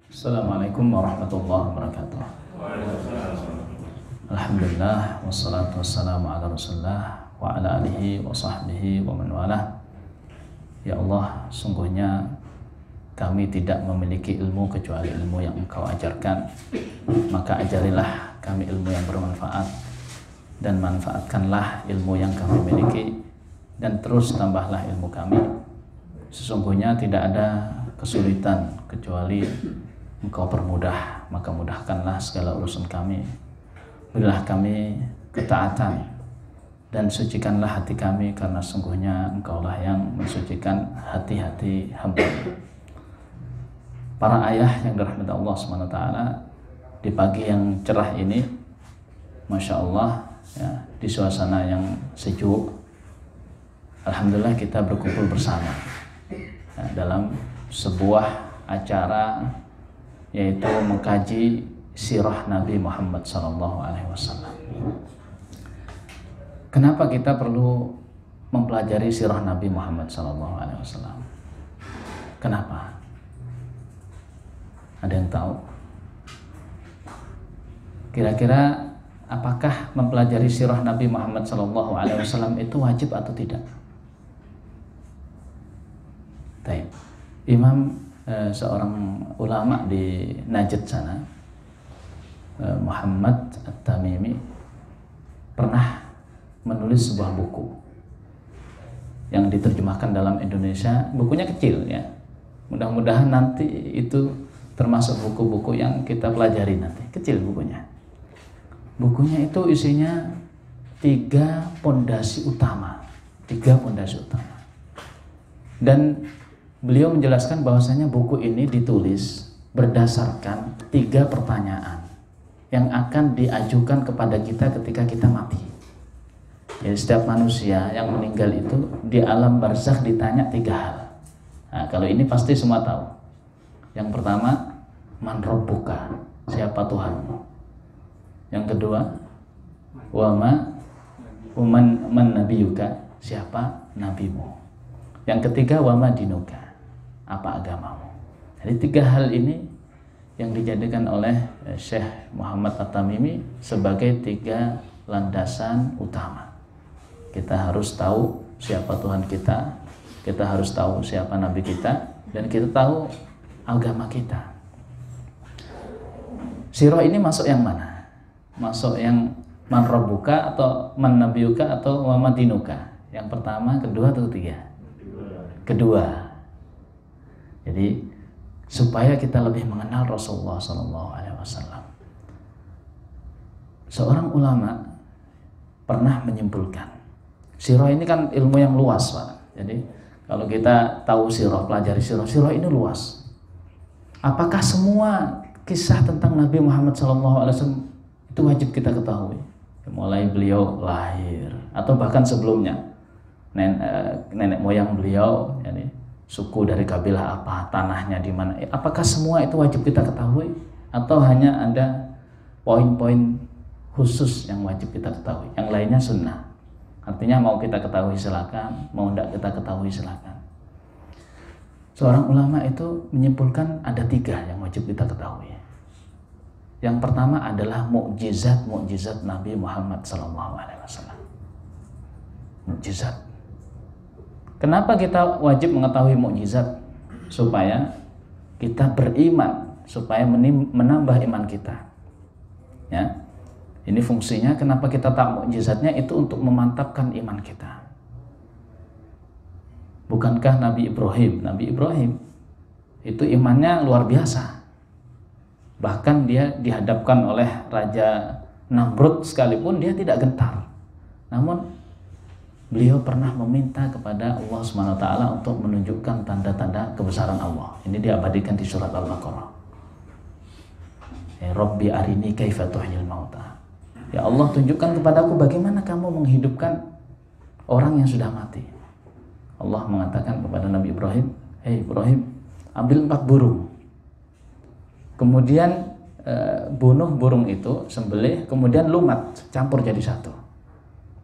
Assalamualaikum warahmatullahi wabarakatuh. Alhamdulillah wassalatu wassalamu ala Rasulillah wa ala alihi wa sahbihi wa man walah. Ya Allah, sungguhnya kami tidak memiliki ilmu kecuali ilmu yang Engkau ajarkan. Maka ajarilah kami ilmu yang bermanfaat dan manfaatkanlah ilmu yang kami miliki, dan terus tambahlah ilmu kami. Sesungguhnya tidak ada kesulitan kecuali Engkau permudah, maka mudahkanlah segala urusan kami. Berilah kami ketaatan dan sucikanlah hati kami, karena sungguhnya Engkaulah yang mensucikan hati-hati hamba. Para ayah yang dirahmati Allah SWT, di pagi yang cerah ini, Masya Allah, ya, di suasana yang sejuk, Alhamdulillah kita berkumpul bersama ya, dalam sebuah acara, yaitu mengkaji sirah Nabi Muhammad SAW. Kenapa kita perlu mempelajari sirah Nabi Muhammad SAW? Kenapa? Ada yang tahu? Kira-kira apakah mempelajari sirah Nabi Muhammad SAW itu wajib atau tidak? Baik. Imam seorang ulama di Najd sana, Muhammad At-Tamimi, pernah menulis sebuah buku yang diterjemahkan dalam Indonesia. Bukunya kecil ya, mudah-mudahan nanti itu termasuk buku-buku yang kita pelajari nanti. Kecil bukunya. Bukunya itu isinya 3 pondasi utama. Dan beliau menjelaskan bahwasanya buku ini ditulis berdasarkan 3 pertanyaan yang akan diajukan kepada kita ketika kita mati. Jadi setiap manusia yang meninggal itu di alam barzakh ditanya 3 hal. Nah, kalau ini pasti semua tahu. Yang pertama, man rabbuka, siapa Tuhanmu? Yang kedua, man nabiyuka, siapa nabimu? Yang ketiga, wama dinuka, apa agamamu? Jadi 3 hal ini yang dijadikan oleh Syekh Muhammad At-Tamimi sebagai 3 landasan utama. Kita harus tahu siapa Tuhan kita, kita harus tahu siapa Nabi kita, dan kita tahu agama kita. Sirah ini masuk yang mana? Masuk yang man rabbuka atau man nabiyuka atau wama dinuka? Yang pertama, kedua, atau ketiga? Kedua. Jadi supaya kita lebih mengenal Rasulullah SAW, seorang ulama pernah menyimpulkan, sirah ini kan ilmu yang luas, Pak. Jadi kalau kita tahu sirah, pelajari sirah ini luas. Apakah semua kisah tentang Nabi Muhammad SAW itu wajib kita ketahui? Mulai beliau lahir atau bahkan sebelumnya, nenek moyang beliau, yani suku dari kabilah apa, tanahnya di mana, apakah semua itu wajib kita ketahui atau hanya ada poin-poin khusus yang wajib kita ketahui, yang lainnya sunnah? Artinya mau kita ketahui silakan, mau tidak kita ketahui silakan. Seorang ulama itu menyimpulkan ada 3 yang wajib kita ketahui. Yang pertama adalah mukjizat Nabi Muhammad SAW. Mukjizat. Kenapa kita wajib mengetahui mukjizat? Supaya kita beriman, supaya menambah iman kita. Ya. Ini fungsinya, kenapa kita tahu mukjizatnya, itu untuk memantapkan iman kita. Bukankah Nabi Ibrahim itu imannya luar biasa. Bahkan dia dihadapkan oleh Raja Namrud sekalipun dia tidak gentar. Namun beliau pernah meminta kepada Allah SWT untuk menunjukkan tanda-tanda kebesaran Allah. Ini diabadikan di surat Al-Baqarah. Ya Rabbi arini kaifa tuhyil mauta. Ya Allah, tunjukkan kepadaku bagaimana kamu menghidupkan orang yang sudah mati. Allah mengatakan kepada Nabi Ibrahim, "Hei Ibrahim, ambil 4 burung. Kemudian bunuh burung itu, sembelih, kemudian lumat, campur jadi 1.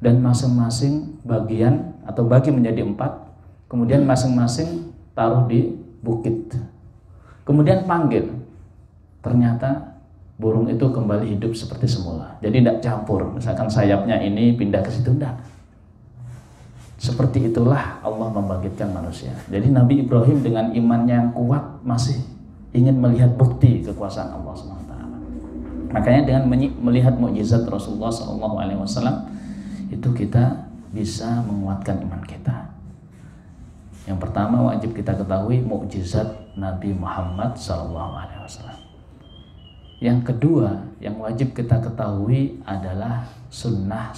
Dan masing-masing bagian atau bagi menjadi 4, kemudian masing-masing taruh di bukit. Kemudian panggil ternyata burung itu kembali hidup seperti semula. Jadi tidak campur, misalkan sayapnya ini pindah ke situ, tidak. Seperti itulah Allah membangkitkan manusia. Jadi Nabi Ibrahim dengan imannya yang kuat masih ingin melihat bukti kekuasaan Allah SWT. Makanya dengan melihat mukjizat Rasulullah SAW itu kita bisa menguatkan iman kita. Yang pertama wajib kita ketahui mukjizat Nabi Muhammad SAW. Yang kedua yang wajib kita ketahui adalah sunnah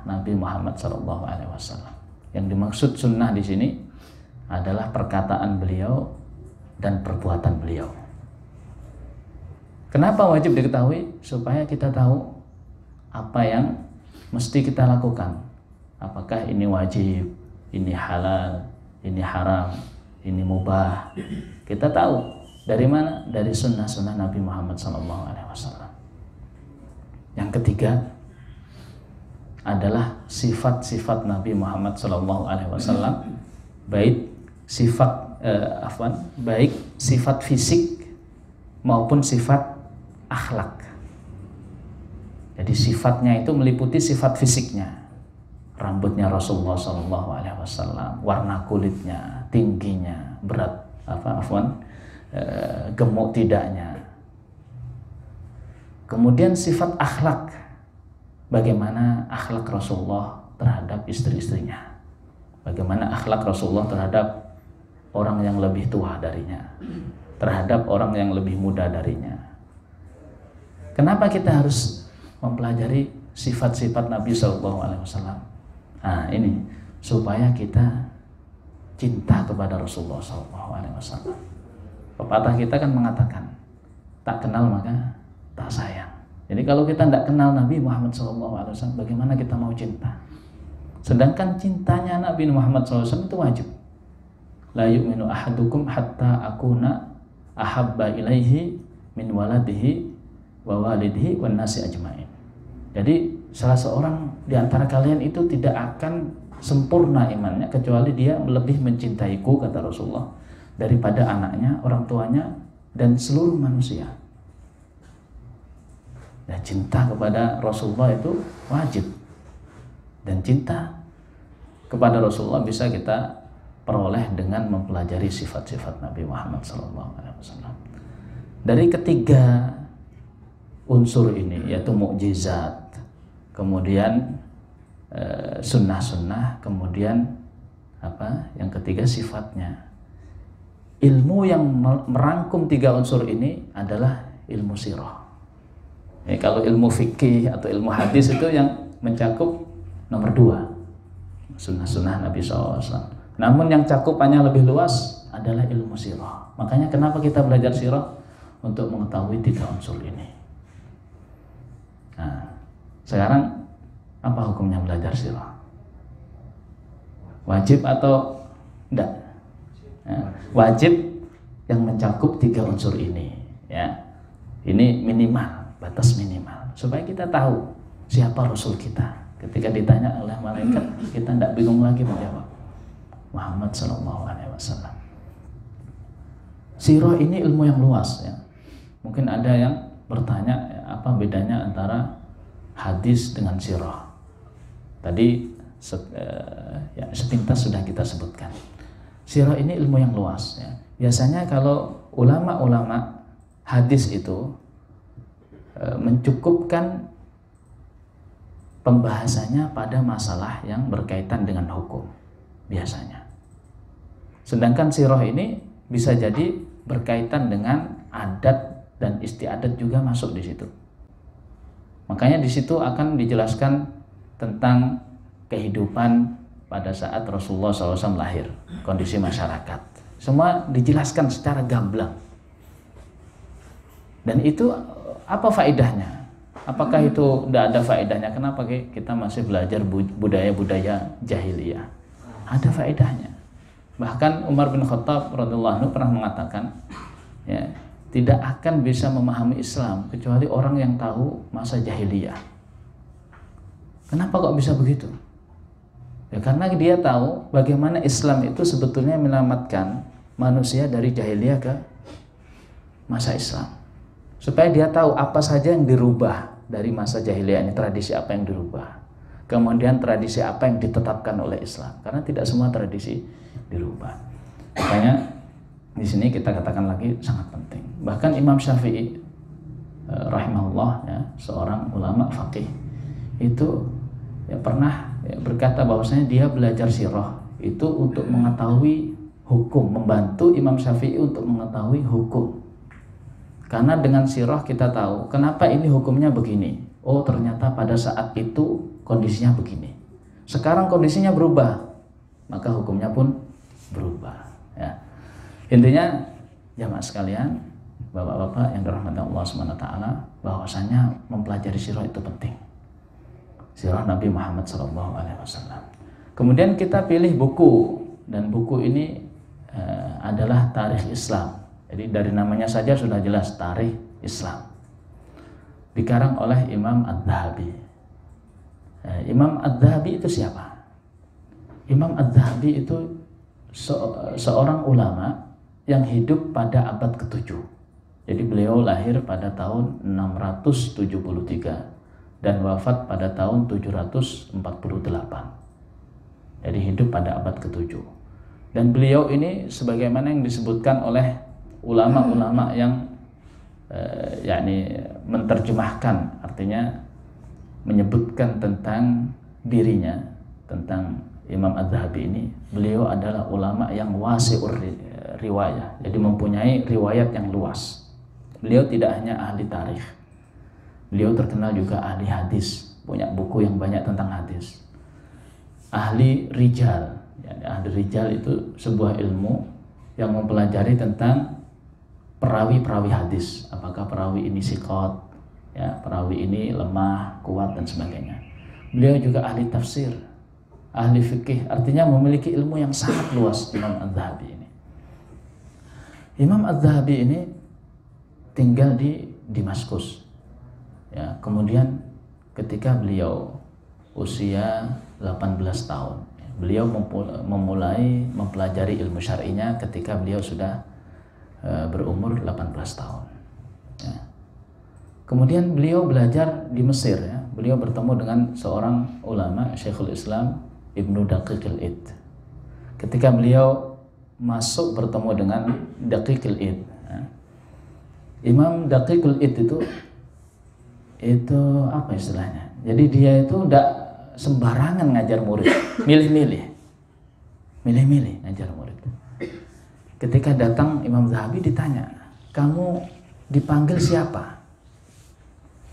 Nabi Muhammad SAW. Yang dimaksud sunnah di sini adalah perkataan beliau dan perbuatan beliau. Kenapa wajib diketahui? Supaya kita tahu apa yang mesti kita lakukan. Apakah ini wajib, ini halal, ini haram, ini mubah. Kita tahu dari mana? Dari sunnah Nabi Muhammad SAW. Yang ketiga adalah sifat-sifat Nabi Muhammad SAW, baik sifat fisik maupun sifat akhlak. Jadi sifatnya itu meliputi sifat fisiknya. Rambutnya Rasulullah SAW, warna kulitnya, tingginya, berat, gemuk tidaknya. Kemudian sifat akhlak, bagaimana akhlak Rasulullah terhadap istri-istrinya, bagaimana akhlak Rasulullah terhadap orang yang lebih tua darinya, terhadap orang yang lebih muda darinya. Kenapa kita harus mempelajari sifat-sifat Nabi SAW? Nah ini supaya kita cinta kepada Rasulullah SAW. Pepatah kita kan mengatakan, tak kenal maka tak sayang. Jadi kalau kita tidak kenal Nabi Muhammad SAW, bagaimana kita mau cinta? Sedangkan cintanya Nabi Muhammad SAW itu wajib. La yu'minu ahadukum hatta akuna ahabba ilaihi min waladihi wa walidihi wan nasi ajmain. Jadi salah seorang di antara kalian itu tidak akan sempurna imannya kecuali dia lebih mencintaiku, kata Rasulullah, daripada anaknya, orang tuanya, dan seluruh manusia. Ya, cinta kepada Rasulullah itu wajib. Dan cinta kepada Rasulullah bisa kita peroleh dengan mempelajari sifat-sifat Nabi Muhammad SAW. Dari ketiga unsur ini, yaitu mukjizat, kemudian sunnah-sunnah, kemudian yang ketiga sifatnya. Ilmu yang merangkum tiga unsur ini adalah ilmu sirah. Ya, kalau ilmu fikih atau ilmu hadis itu yang mencakup nomor 2, sunnah-sunnah Nabi SAW. Namun yang cakupannya lebih luas adalah ilmu sirah. Makanya kenapa kita belajar sirah? Untuk mengetahui tiga unsur ini. Nah, sekarang apa hukumnya belajar sirah? Wajib atau enggak? Nah, wajib yang mencakup tiga unsur ini, ya. Ini minimal, batas minimal, supaya kita tahu siapa Rasul kita. Ketika ditanya oleh malaikat, kita tidak bingung lagi menjawab. Muhammad SAW. Sirah ini ilmu yang luas, ya. Mungkin ada yang bertanya, apa bedanya antara hadis dengan sirah? Tadi sepintas sudah kita sebutkan. Sirah ini ilmu yang luas, ya. Biasanya kalau ulama-ulama hadis itu mencukupkan pembahasannya pada masalah yang berkaitan dengan hukum biasanya. Sedangkan sirah ini bisa jadi berkaitan dengan adat dan istiadat juga masuk di situ. Makanya di situ akan dijelaskan tentang kehidupan pada saat Rasulullah SAW lahir, kondisi masyarakat. Semua dijelaskan secara gamblang. Dan itu apa faedahnya? Apakah itu tidak ada faedahnya? Kenapa kita masih belajar budaya-budaya jahiliyah? Ada faedahnya. Bahkan Umar bin Khattab radhiyallahu anhu pernah mengatakan, ya, tidak akan bisa memahami Islam kecuali orang yang tahu masa jahiliyah. Kenapa kok bisa begitu? Ya, karena dia tahu bagaimana Islam itu sebetulnya menyelamatkan manusia dari jahiliyah ke masa Islam. supaya dia tahu apa saja yang dirubah dari masa jahiliyah ini, tradisi apa yang dirubah, kemudian tradisi apa yang ditetapkan oleh Islam, karena tidak semua tradisi dirubah. Makanya di sini kita katakan lagi sangat penting. Bahkan Imam Syafi'i rahimahullah, ya, seorang ulama faqih, itu ya pernah berkata bahwasanya dia belajar sirah itu untuk mengetahui hukum, membantu Imam Syafi'i untuk mengetahui hukum. Karena dengan sirah kita tahu kenapa ini hukumnya begini. Oh, ternyata pada saat itu kondisinya begini. Sekarang kondisinya berubah, maka hukumnya pun berubah. Ya. Intinya jamaah sekalian, bapak-bapak yang dirahmati Allah SWT, bahwasanya mempelajari sirah itu penting. Sirah Nabi Muhammad SAW. Kemudian kita pilih buku, dan buku ini adalah Tarikh Islam. Jadi dari namanya saja sudah jelas Tarikh Islam. Dikarang oleh Imam Adz-Dzahabi. Imam Adz-Dzahabi itu siapa? Imam Adz-Dzahabi itu seorang ulama yang hidup pada abad ke-7. Jadi beliau lahir pada tahun 673 dan wafat pada tahun 748. Jadi hidup pada abad ke-7. Dan beliau ini sebagaimana yang disebutkan oleh ulama-ulama yang yakni menerjemahkan, artinya menyebutkan tentang dirinya, tentang Imam Adz-Dzahabi ini, beliau adalah ulama yang wasi'ur riwayah, jadi mempunyai riwayat yang luas. Beliau tidak hanya ahli tarikh, beliau terkenal juga ahli hadis, punya buku yang banyak tentang hadis. Ahli rijal, yani ahli rijal itu sebuah ilmu yang mempelajari tentang perawi-perawi hadis, apakah perawi ini siqat, ya, perawi ini lemah, kuat dan sebagainya. Beliau juga ahli tafsir, ahli fikih, artinya memiliki ilmu yang sangat luas. Imam Adz-Dzahabi ini. Imam Adz-Dzahabi ini tinggal di Damaskus. Ya, kemudian ketika beliau usia 18 tahun, beliau memulai mempelajari ilmu syar'inya ketika beliau sudah berumur 18 tahun. Ya. Kemudian beliau belajar di Mesir. Ya. Beliau bertemu dengan seorang ulama, Syekhul Islam Ibnu Daqiqil Id. Ketika beliau masuk bertemu dengan Daqiqil Id, ya. Imam Daqiqil Id itu apa istilahnya? Jadi dia itu tidak sembarangan ngajar murid, milih-milih ngajar murid. Ketika datang Imam Dzahabi ditanya, kamu dipanggil siapa?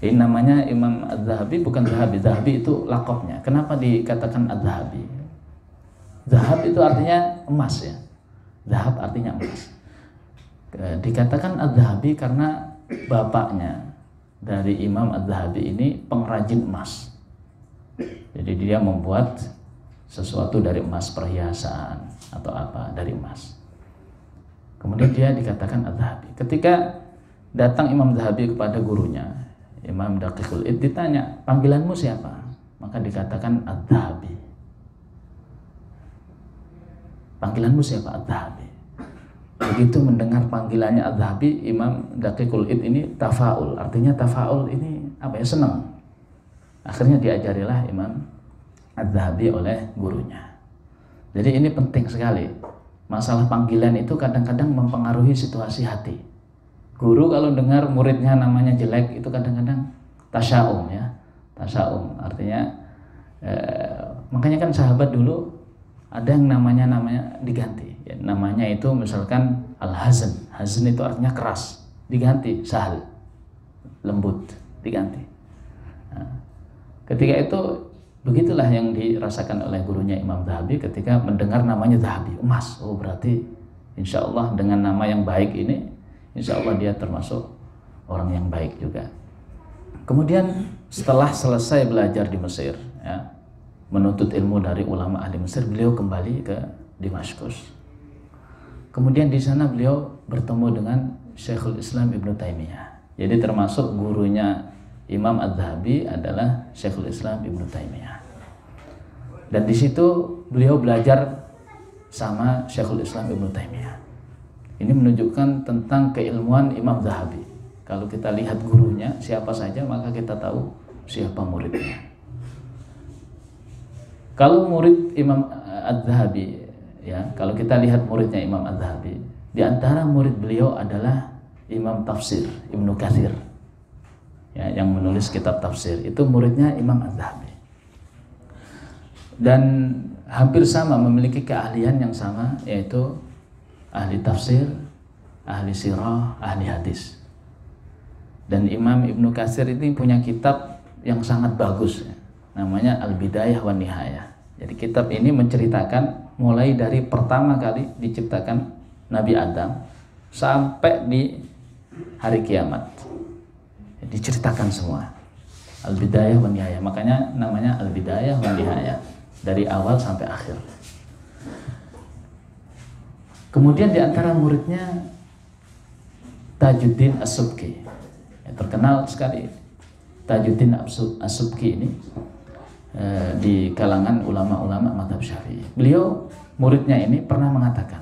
Ini namanya Imam Adz-Dzahabi, bukan Dzahabi. Dzahabi itu lakopnya. Kenapa dikatakan Adz-Dzahabi? Zahab itu artinya emas, ya. Zahab artinya emas. Dikatakan Adz-Dzahabi karena bapaknya dari Imam Adz-Dzahabi ini pengrajin emas. Jadi dia membuat sesuatu dari emas, perhiasan atau apa dari emas. Kemudian dia dikatakan Adz-Dzahabi. Ketika datang Imam Dzahabi kepada gurunya, Imam Daqiqul Id, ditanya, panggilanmu siapa? Maka dikatakan Adz-Dzahabi. Panggilanmu siapa? Adz-Dzahabi. Begitu mendengar panggilannya Adz-Dzahabi, Imam Daqiqul Id ini tafaul. Artinya tafaul ini apa ya? Senang. Akhirnya diajarilah Imam Adz-Dzahabi oleh gurunya. Jadi ini penting sekali. Masalah panggilan itu kadang-kadang mempengaruhi situasi hati. Guru kalau dengar muridnya namanya jelek itu kadang-kadang tasya'um, ya. Tasya'um artinya makanya kan sahabat dulu ada yang namanya diganti. Ya, namanya itu misalkan Al-Hazn. Hazn itu artinya keras, diganti Sahal, lembut, diganti. Nah, ketika itu begitulah yang dirasakan oleh gurunya Imam Dzahabi ketika mendengar namanya Dzahabi, emas. Oh, berarti insya Allah dengan nama yang baik ini, insya Allah dia termasuk orang yang baik juga. Kemudian setelah selesai belajar di Mesir, ya, menuntut ilmu dari ulama ahli Mesir, beliau kembali ke Damaskus. Kemudian di sana beliau bertemu dengan Syekhul Islam Ibnu Taimiyah. Jadi termasuk gurunya Imam Adz-Dzahabi adalah Syekhul Islam Ibnu Taimiyah. Dan di situ beliau belajar sama Syekhul Islam Ibnu Taimiyah. Ini menunjukkan tentang keilmuan Imam Dzahabi. Kalau kita lihat gurunya siapa saja, maka kita tahu siapa muridnya. Kalau murid Imam Az-Zahabi, ya, kalau kita lihat muridnya Imam Az-Zahabi, di antara murid beliau adalah Imam Tafsir Ibnu Katsir, ya, yang menulis kitab tafsir. Itu muridnya Imam Az-Zahabi. Dan hampir sama, memiliki keahlian yang sama, yaitu ahli tafsir, ahli sirah, ahli hadis. Dan Imam Ibnu Katsir ini punya kitab yang sangat bagus, ya, namanya Al-Bidayah wan Nihayah. Jadi kitab ini menceritakan mulai dari pertama kali diciptakan Nabi Adam sampai di hari kiamat. Diceritakan semua. Al-Bidayah wan Nihayah. Makanya namanya Al-Bidayah wan Nihayah, dari awal sampai akhir. Kemudian di antara muridnya Tajuddin As-Subki. Ya, terkenal sekali Tajuddin As-Subki ini di kalangan ulama-ulama mazhab Syafi'i. Beliau, muridnya ini, pernah mengatakan,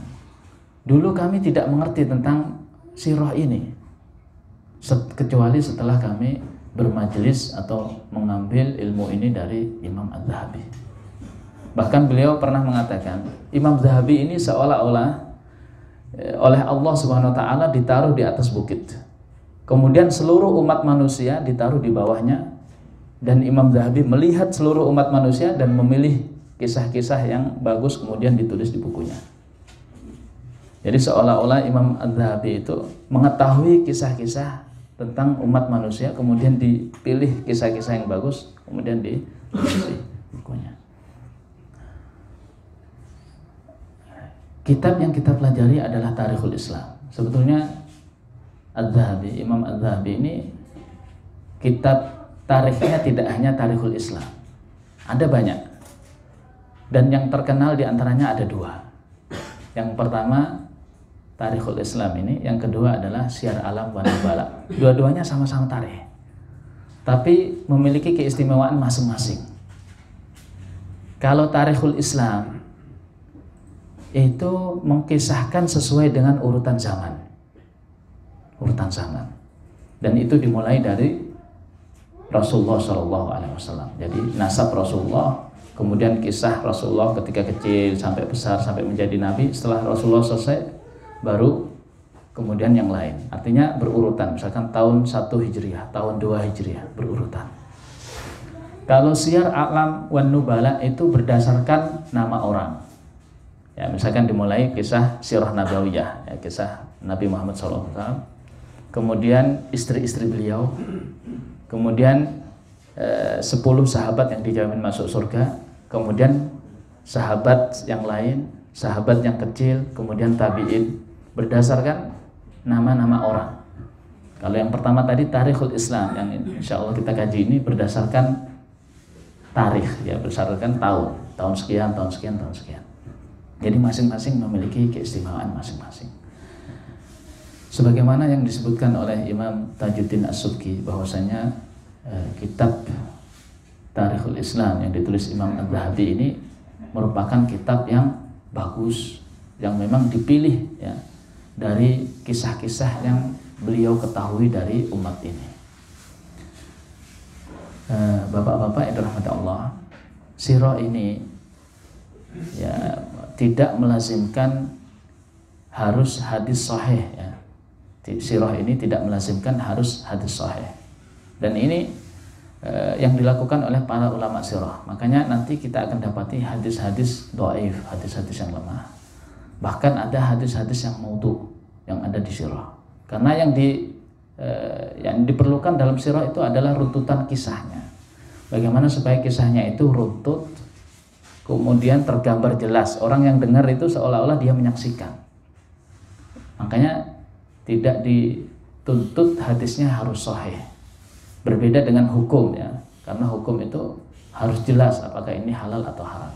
dulu kami tidak mengerti tentang sirah ini kecuali setelah kami bermajelis atau mengambil ilmu ini dari Imam Az-Zahabi. Bahkan beliau pernah mengatakan, Imam Zahabi ini seolah-olah oleh Allah Subhanahu wa taala ditaruh di atas bukit. Kemudian seluruh umat manusia ditaruh di bawahnya, dan Imam Zahabi melihat seluruh umat manusia dan memilih kisah-kisah yang bagus kemudian ditulis di bukunya. Jadi seolah-olah Imam Az-Zahabi itu mengetahui kisah-kisah tentang umat manusia, kemudian dipilih kisah-kisah yang bagus, kemudian ditulis di bukunya. Kitab yang kita pelajari adalah Tarikhul Islam. Sebetulnya Az-Zahabi, Imam Az-Zahabi ini kitab tarikhnya tidak hanya Tarikhul Islam, ada banyak. Dan yang terkenal diantaranya ada dua. Yang pertama Tarikhul Islam ini, yang kedua adalah Syiar Alam wan Nubala. Dua-duanya sama-sama tarikh, tapi memiliki keistimewaan masing-masing. Kalau Tarikhul Islam itu mengkisahkan sesuai dengan urutan zaman. Dan itu dimulai dari Rasulullah SAW. Jadi nasab Rasulullah, kemudian kisah Rasulullah ketika kecil sampai besar sampai menjadi nabi. Setelah Rasulullah selesai, baru kemudian yang lain. Artinya berurutan. Misalkan tahun 1 Hijriah, tahun 2 Hijriah, berurutan. Kalau Syiar Alam wan Nubala itu berdasarkan nama orang. Ya, misalkan dimulai kisah Sirah Nabawiyah, ya, kisah Nabi Muhammad SAW. Kemudian istri-istri beliau, kemudian 10 sahabat yang dijamin masuk surga, kemudian sahabat yang lain, sahabat yang kecil, kemudian tabi'in, berdasarkan nama-nama orang. Kalau yang pertama tadi Tarikhul Islam, yang insya Allah kita kaji ini berdasarkan tarikh, ya, berdasarkan tahun sekian, tahun sekian, tahun sekian. Jadi masing-masing memiliki keistimewaan masing-masing. Sebagaimana yang disebutkan oleh Imam Tajuddin As-Subki, bahwasanya kitab Tarikhul Islam yang ditulis Imam Az-Zahabi ini merupakan kitab yang bagus, yang memang dipilih, ya, dari kisah-kisah yang beliau ketahui dari umat ini. Bapak-bapak yang dirahmati Allah, sirah ini, ya, tidak melazimkan harus hadis sahih, ya. Sirah ini tidak melazimkan harus hadis sahih. Dan ini yang dilakukan oleh para ulama sirah. Makanya nanti kita akan dapati hadis-hadis dhaif, hadis-hadis yang lemah. Bahkan ada hadis-hadis yang maudhu yang ada di sirah. Karena yang diperlukan dalam sirah itu adalah runtutan kisahnya. Bagaimana supaya kisahnya itu runtut, kemudian tergambar jelas. Orang yang dengar itu seolah-olah dia menyaksikan. Makanya tidak dituntut hadisnya harus sahih. Berbeda dengan hukum, ya. Karena hukum itu harus jelas apakah ini halal atau haram.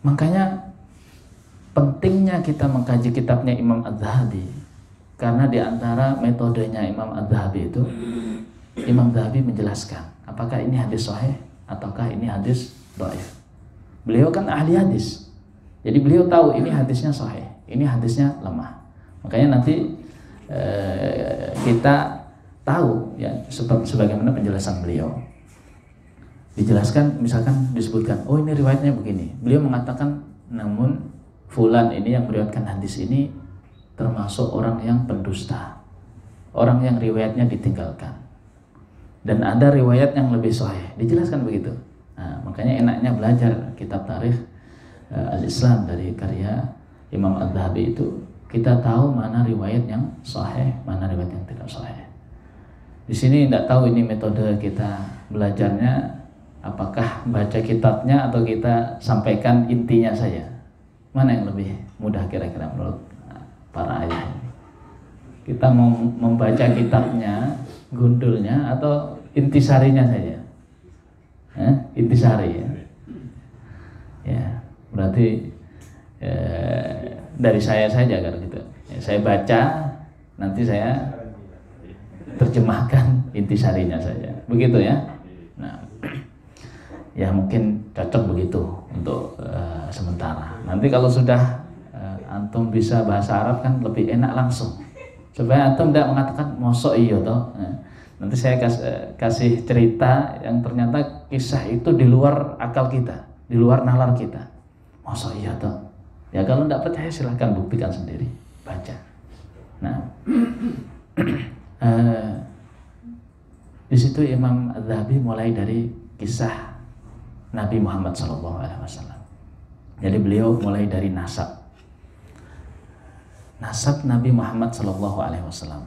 Makanya pentingnya kita mengkaji kitabnya Imam Az-Zahabi, karena di antara metodenya Imam Az-Zahabi itu, Imam Az-Zahabi menjelaskan apakah ini hadis sahih ataukah ini hadis dhaif. Beliau kan ahli hadis, jadi beliau tahu ini hadisnya sahih, ini hadisnya lemah. Makanya nanti kita tahu ya sebagaimana penjelasan beliau. Dijelaskan, misalkan disebutkan, oh ini riwayatnya begini. Beliau mengatakan, namun fulan ini yang meriwayatkan hadis ini termasuk orang yang pendusta, orang yang riwayatnya ditinggalkan, dan ada riwayat yang lebih sahih. Dijelaskan begitu. Nah, makanya enaknya belajar kitab tarikh al-Islam dari karya Imam Adz-Dzahabi itu, kita tahu mana riwayat yang sahih, mana riwayat yang tidak sahih. Di sini tidak tahu ini metode kita belajarnya, apakah baca kitabnya atau kita sampaikan intinya saja. Mana yang lebih mudah kira-kira menurut para ayah? Kita mau membaca kitabnya, gundulnya, atau intisarinya saja? Intisari ya. Ya, berarti dari saya saja kan gitu. Ya, saya baca, nanti saya terjemahkan intisarinya saja. Begitu ya. Nah, ya mungkin cocok begitu untuk sementara. Nanti kalau sudah antum bisa bahasa Arab kan lebih enak langsung. Supaya antum tidak mengatakan mosok iya toh. Nanti saya kasih cerita yang ternyata kisah itu di luar akal kita, di luar nalar kita. Mosok iya toh. Ya kalau tidak percaya silahkan buktikan sendiri, baca. Nah, di situ Imam Adz-Dzahabi mulai dari kisah Nabi Muhammad SAW. Jadi beliau mulai dari nasab Nabi Muhammad SAW.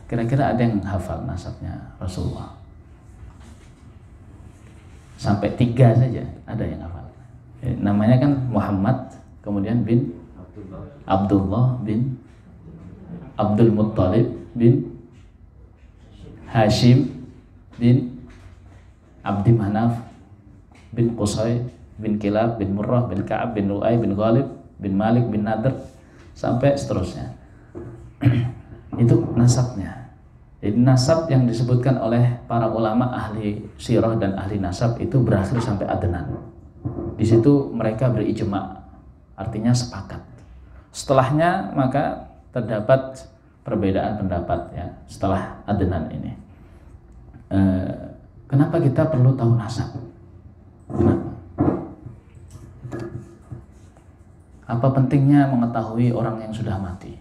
Kira-kira ada yang hafal nasabnya Rasulullah? Sampai 3 saja ada yang hafal. Namanya kan Muhammad, kemudian bin Abdullah bin Abdul Muttalib bin Hashim bin Abdi Manaf bin Qusay bin Kilab bin Murrah bin Ka'ab bin Lu'ay bin Ghalib bin Malik bin Nadr sampai seterusnya. Itu nasabnya. Jadi nasab yang disebutkan oleh para ulama ahli sirah dan ahli nasab itu berakhir sampai Adnan. Di situ mereka berijma, artinya sepakat. Setelahnya maka terdapat perbedaan pendapat ya setelah Adnan ini. Kenapa kita perlu tahu nasab? Kenapa? Apa pentingnya mengetahui orang yang sudah mati?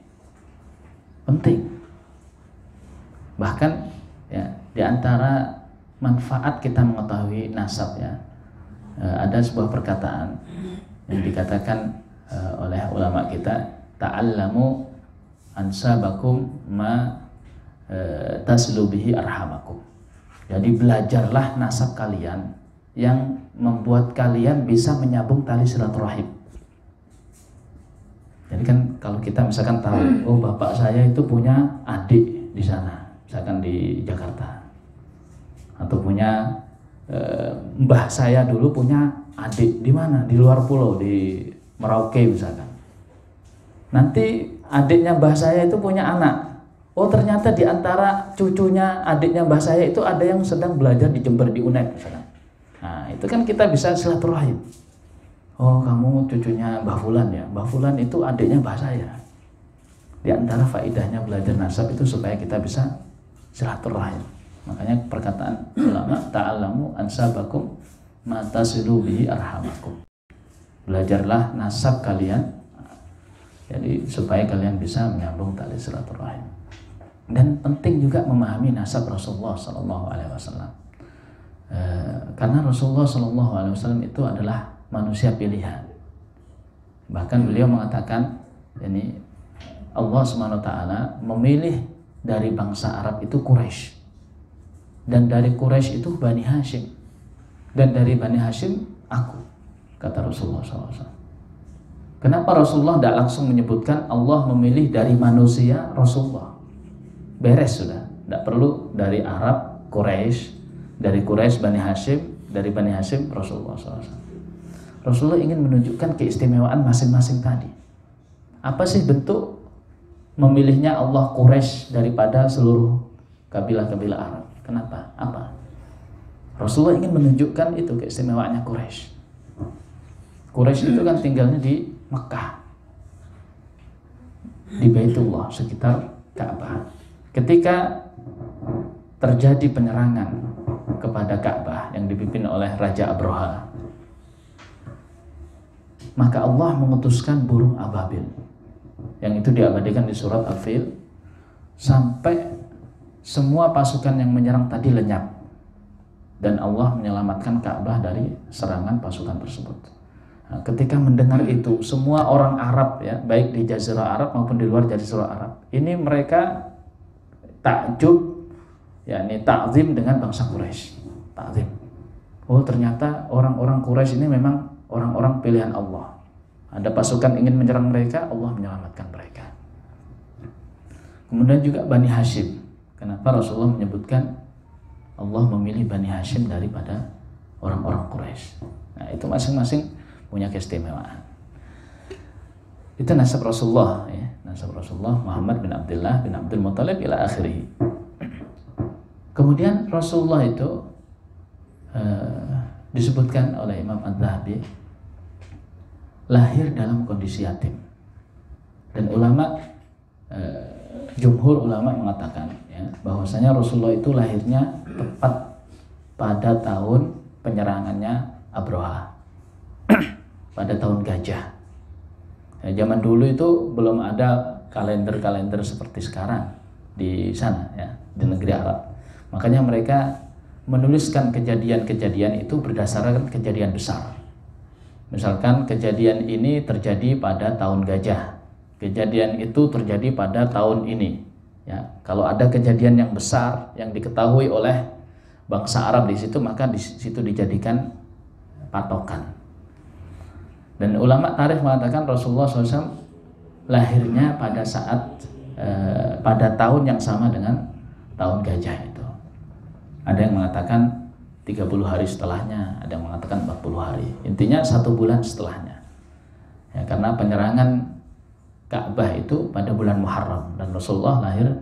Penting. Bahkan ya di antara manfaat kita mengetahui nasab ya, ada sebuah perkataan yang dikatakan oleh ulama kita, ta'allamu ansabakum ma taslu bihi arhamakum. Jadi belajarlah nasab kalian yang membuat kalian bisa menyambung tali silaturahim. Jadi kan kalau kita misalkan tahu, oh bapak saya itu punya adik di sana, misalkan di Jakarta, atau punya mbah saya dulu punya adik di mana, di luar pulau, di Merauke misalkan. Nanti adiknya mbah saya itu punya anak. Oh ternyata di antara cucunya adiknya mbah saya itu ada yang sedang belajar di Jember di UNED misalkan. Nah itu kan kita bisa silaturahim. Oh kamu cucunya Mbah Fulan ya, Mbah Fulan itu adiknya mbah saya. Di antara faidahnya belajar nasab itu supaya kita bisa silaturahim. Makanya perkataan ulama, ta'allamu ansabakum ma tasilu bihi arhamakum. Belajarlah nasab kalian, jadi supaya kalian bisa menyambung tali silaturahim. Dan penting juga memahami nasab Rasulullah SAW. Karena Rasulullah SAW itu adalah manusia pilihan. Bahkan beliau mengatakan, ini Allah SWT memilih dari bangsa Arab itu Quraisy, dan dari Quraisy itu Bani Hashim, dan dari Bani Hashim aku, kata Rasulullah SAW. Kenapa Rasulullah tidak langsung menyebutkan Allah memilih dari manusia Rasulullah? Beres sudah, tidak perlu dari Arab Quraisy, dari Quraisy Bani Hashim, dari Bani Hashim Rasulullah SAW. Rasulullah ingin menunjukkan keistimewaan masing-masing tadi. Apa sih bentuk memilihnya Allah Quraisy daripada seluruh kabilah-kabilah Arab? Kenapa? Apa? Rasulullah ingin menunjukkan itu keistimewaannya Quraisy. Quraisy itu kan tinggalnya di Mekah. di Baitullah sekitar Ka'bah. Ketika terjadi penyerangan kepada Ka'bah yang dipimpin oleh Raja Abraha, maka Allah mengutuskan burung ababil, yang itu diabadikan di surat Al-Fil, sampai semua pasukan yang menyerang tadi lenyap, dan Allah menyelamatkan Ka'bah dari serangan pasukan tersebut. Nah, ketika mendengar itu, semua orang Arab ya, baik di Jazirah Arab maupun di luar Jazirah Arab, ini mereka takjub, yakni ta'zim dengan bangsa Quraisy. Ta'zim. Oh, ternyata orang-orang Quraisy ini memang orang-orang pilihan Allah. Ada pasukan ingin menyerang mereka, Allah menyelamatkan mereka. Kemudian juga Bani Hashim. Kenapa Rasulullah menyebutkan Allah memilih Bani Hashim daripada orang-orang Quraisy? Nah, itu masing-masing punya keistimewaan. Itu nasab Rasulullah ya. Nasab Rasulullah Muhammad bin Abdullah bin Abdul Muthalib ila akhirih. Kemudian Rasulullah itu disebutkan oleh Imam Adz-Dzahabi lahir dalam kondisi yatim. Dan ulama jumhur ulama mengatakan ya, bahwasanya Rasulullah itu lahirnya tepat pada tahun penyerangannya Abraha. Pada tahun gajah. Ya, zaman dulu itu belum ada kalender-kalender seperti sekarang di sana ya, di negeri Arab. Makanya mereka menuliskan kejadian-kejadian itu berdasarkan kejadian besar. Misalkan kejadian ini terjadi pada tahun gajah, kejadian itu terjadi pada tahun ini. Ya, kalau ada kejadian yang besar yang diketahui oleh bangsa Arab di situ, maka di situ dijadikan patokan. Dan ulama tarikh mengatakan Rasulullah SAW lahirnya pada saat pada tahun yang sama dengan tahun gajah itu. Ada yang mengatakan 30 hari setelahnya, ada yang mengatakan 40 hari. Intinya 1 bulan setelahnya. Ya, karena penyerangan Ka'bah itu pada bulan Muharram dan Rasulullah lahir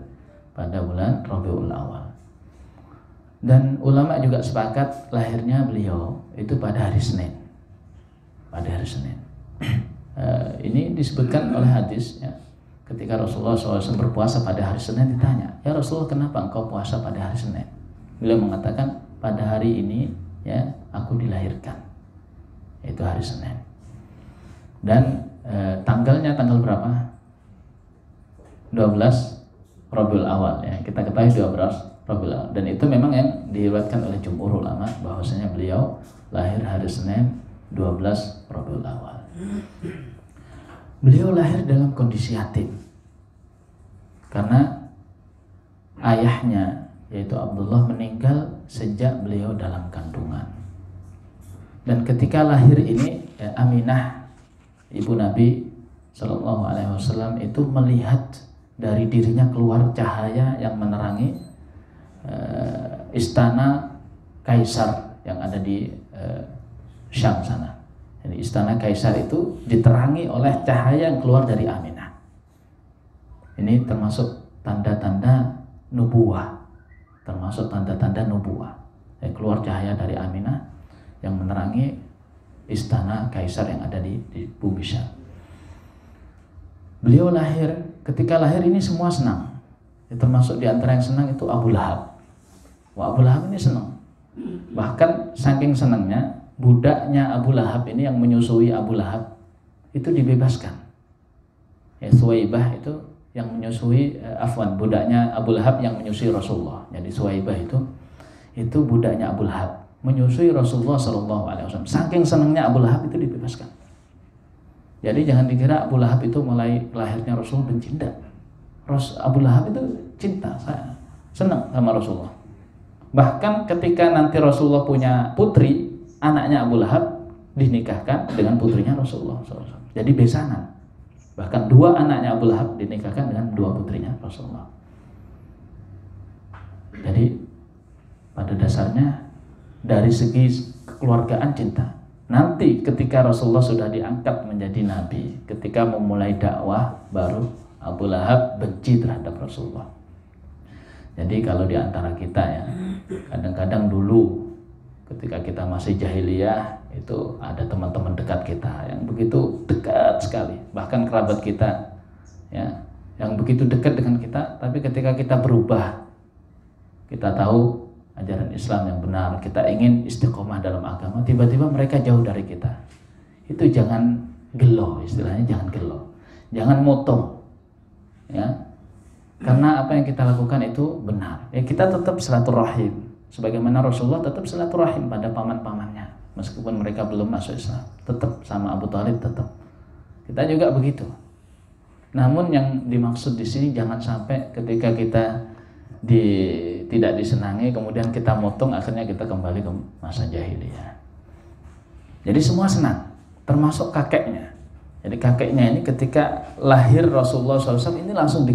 pada bulan Rabiul Awal. Dan ulama juga sepakat lahirnya beliau itu pada hari Senin. Pada hari Senin. Ini disebutkan oleh hadis ya, ketika Rasulullah SAW berpuasa pada hari Senin, ditanya, ya Rasulullah, kenapa engkau puasa pada hari Senin? Beliau mengatakan, pada hari ini ya aku dilahirkan, yaitu hari Senin. Dan tanggalnya tanggal berapa? 12 Rabiul Awal ya. Kita ketahui 12 Rabiul Awal. Dan itu memang yang diriwayatkan oleh jumhur ulama bahwasanya beliau lahir hari Senin 12 Rabiul Awal. Beliau lahir dalam kondisi yatim karena ayahnya yaitu Abdullah meninggal sejak beliau dalam kandungan. Dan ketika lahir ini Aminah ibu Nabi Shallallahu Alaihi Wasallam itu melihat dari dirinya keluar cahaya yang menerangi istana Kaisar yang ada di Syam sana. Jadi istana Kaisar itu diterangi oleh cahaya yang keluar dari Aminah. Ini termasuk tanda-tanda nubuwah, termasuk tanda-tanda nubuwah. Keluar cahaya dari Aminah yang menerangi istana Kaisar yang ada di bumi Syam. Beliau lahir, ketika lahir ini semua senang. Ya, termasuk di antara yang senang itu Abu Lahab. Wah, Abu Lahab ini senang. Bahkan saking senangnya, budaknya Abu Lahab ini yang menyusui Abu Lahab itu dibebaskan. Ya, Suwaibah itu yang menyusui budaknya Abu Lahab yang menyusui Rasulullah. Jadi Suwaibah itu budaknya Abu Lahab menyusui Rasulullah SAW. Saking senangnya Abu Lahab itu dibebaskan. Jadi jangan dikira Abu Lahab itu mulai lahirnya Rasul benci. Tidak. Abu Lahab itu cinta, senang sama Rasulullah. Bahkan ketika nanti Rasulullah punya putri, anaknya Abu Lahab dinikahkan dengan putrinya Rasulullah SAW. Jadi besanan. Bahkan 2 anaknya Abu Lahab dinikahkan dengan 2 putrinya Rasulullah. Jadi pada dasarnya dari segi kekeluargaan cinta. Nanti ketika Rasulullah sudah diangkat menjadi nabi, ketika memulai dakwah, baru Abu Lahab benci terhadap Rasulullah. Jadi kalau di antara kita ya, kadang-kadang dulu ketika kita masih jahiliyah itu ada teman-teman dekat kita yang begitu dekat sekali, bahkan kerabat kita ya, begitu dekat dengan kita, tapi ketika kita berubah, kita tahu ajaran Islam yang benar, kita ingin istiqomah dalam agama, tiba-tiba mereka jauh dari kita. Itu jangan gelo, istilahnya jangan gelo, jangan motong, ya. Karena apa yang kita lakukan itu benar. Ya, kita tetap silaturahim, sebagaimana Rasulullah tetap silaturahim pada paman-pamannya, meskipun mereka belum masuk Islam, tetap sama Abu Thalib tetap. Kita juga begitu. Namun yang dimaksud di sini jangan sampai ketika kita tidak disenangi, kemudian kita motong, akhirnya kita kembali ke masa jahiliyah. Jadi semua senang, termasuk kakeknya. Jadi kakeknya ini ketika lahir Rasulullah SAW ini langsung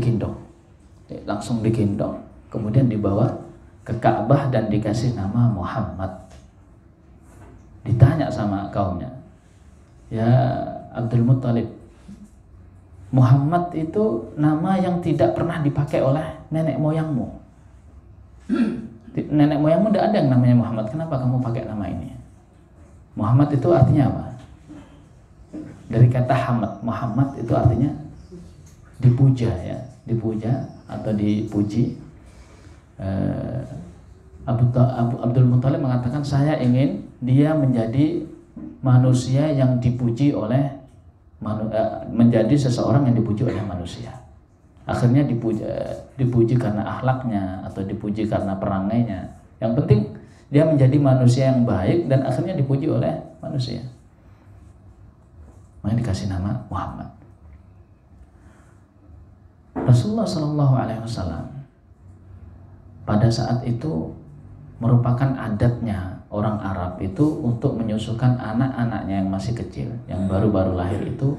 digendong, kemudian dibawa ke Ka'bah dan dikasih nama Muhammad. Ditanya sama kaumnya, ya Abdul Muttalib, Muhammad itu nama yang tidak pernah dipakai oleh nenek moyangmu. Nenek moyangmu tidak ada yang namanya Muhammad, kenapa kamu pakai nama ini? Muhammad itu artinya apa? Dari kata hamad, Muhammad itu artinya dipuja, ya, dipuja atau dipuji. Abdul Muttalib mengatakan, saya ingin dia menjadi manusia yang dipuji oleh menjadi seseorang yang dipuji oleh manusia. Akhirnya dipuji karena akhlaknya atau dipuji karena perangainya. Yang penting dia menjadi manusia yang baik dan akhirnya dipuji oleh manusia. Makanya dikasih nama Muhammad. Rasulullah SAW pada saat itu merupakan adatnya orang Arab itu untuk menyusukan anak-anaknya yang masih kecil, yang baru-baru lahir itu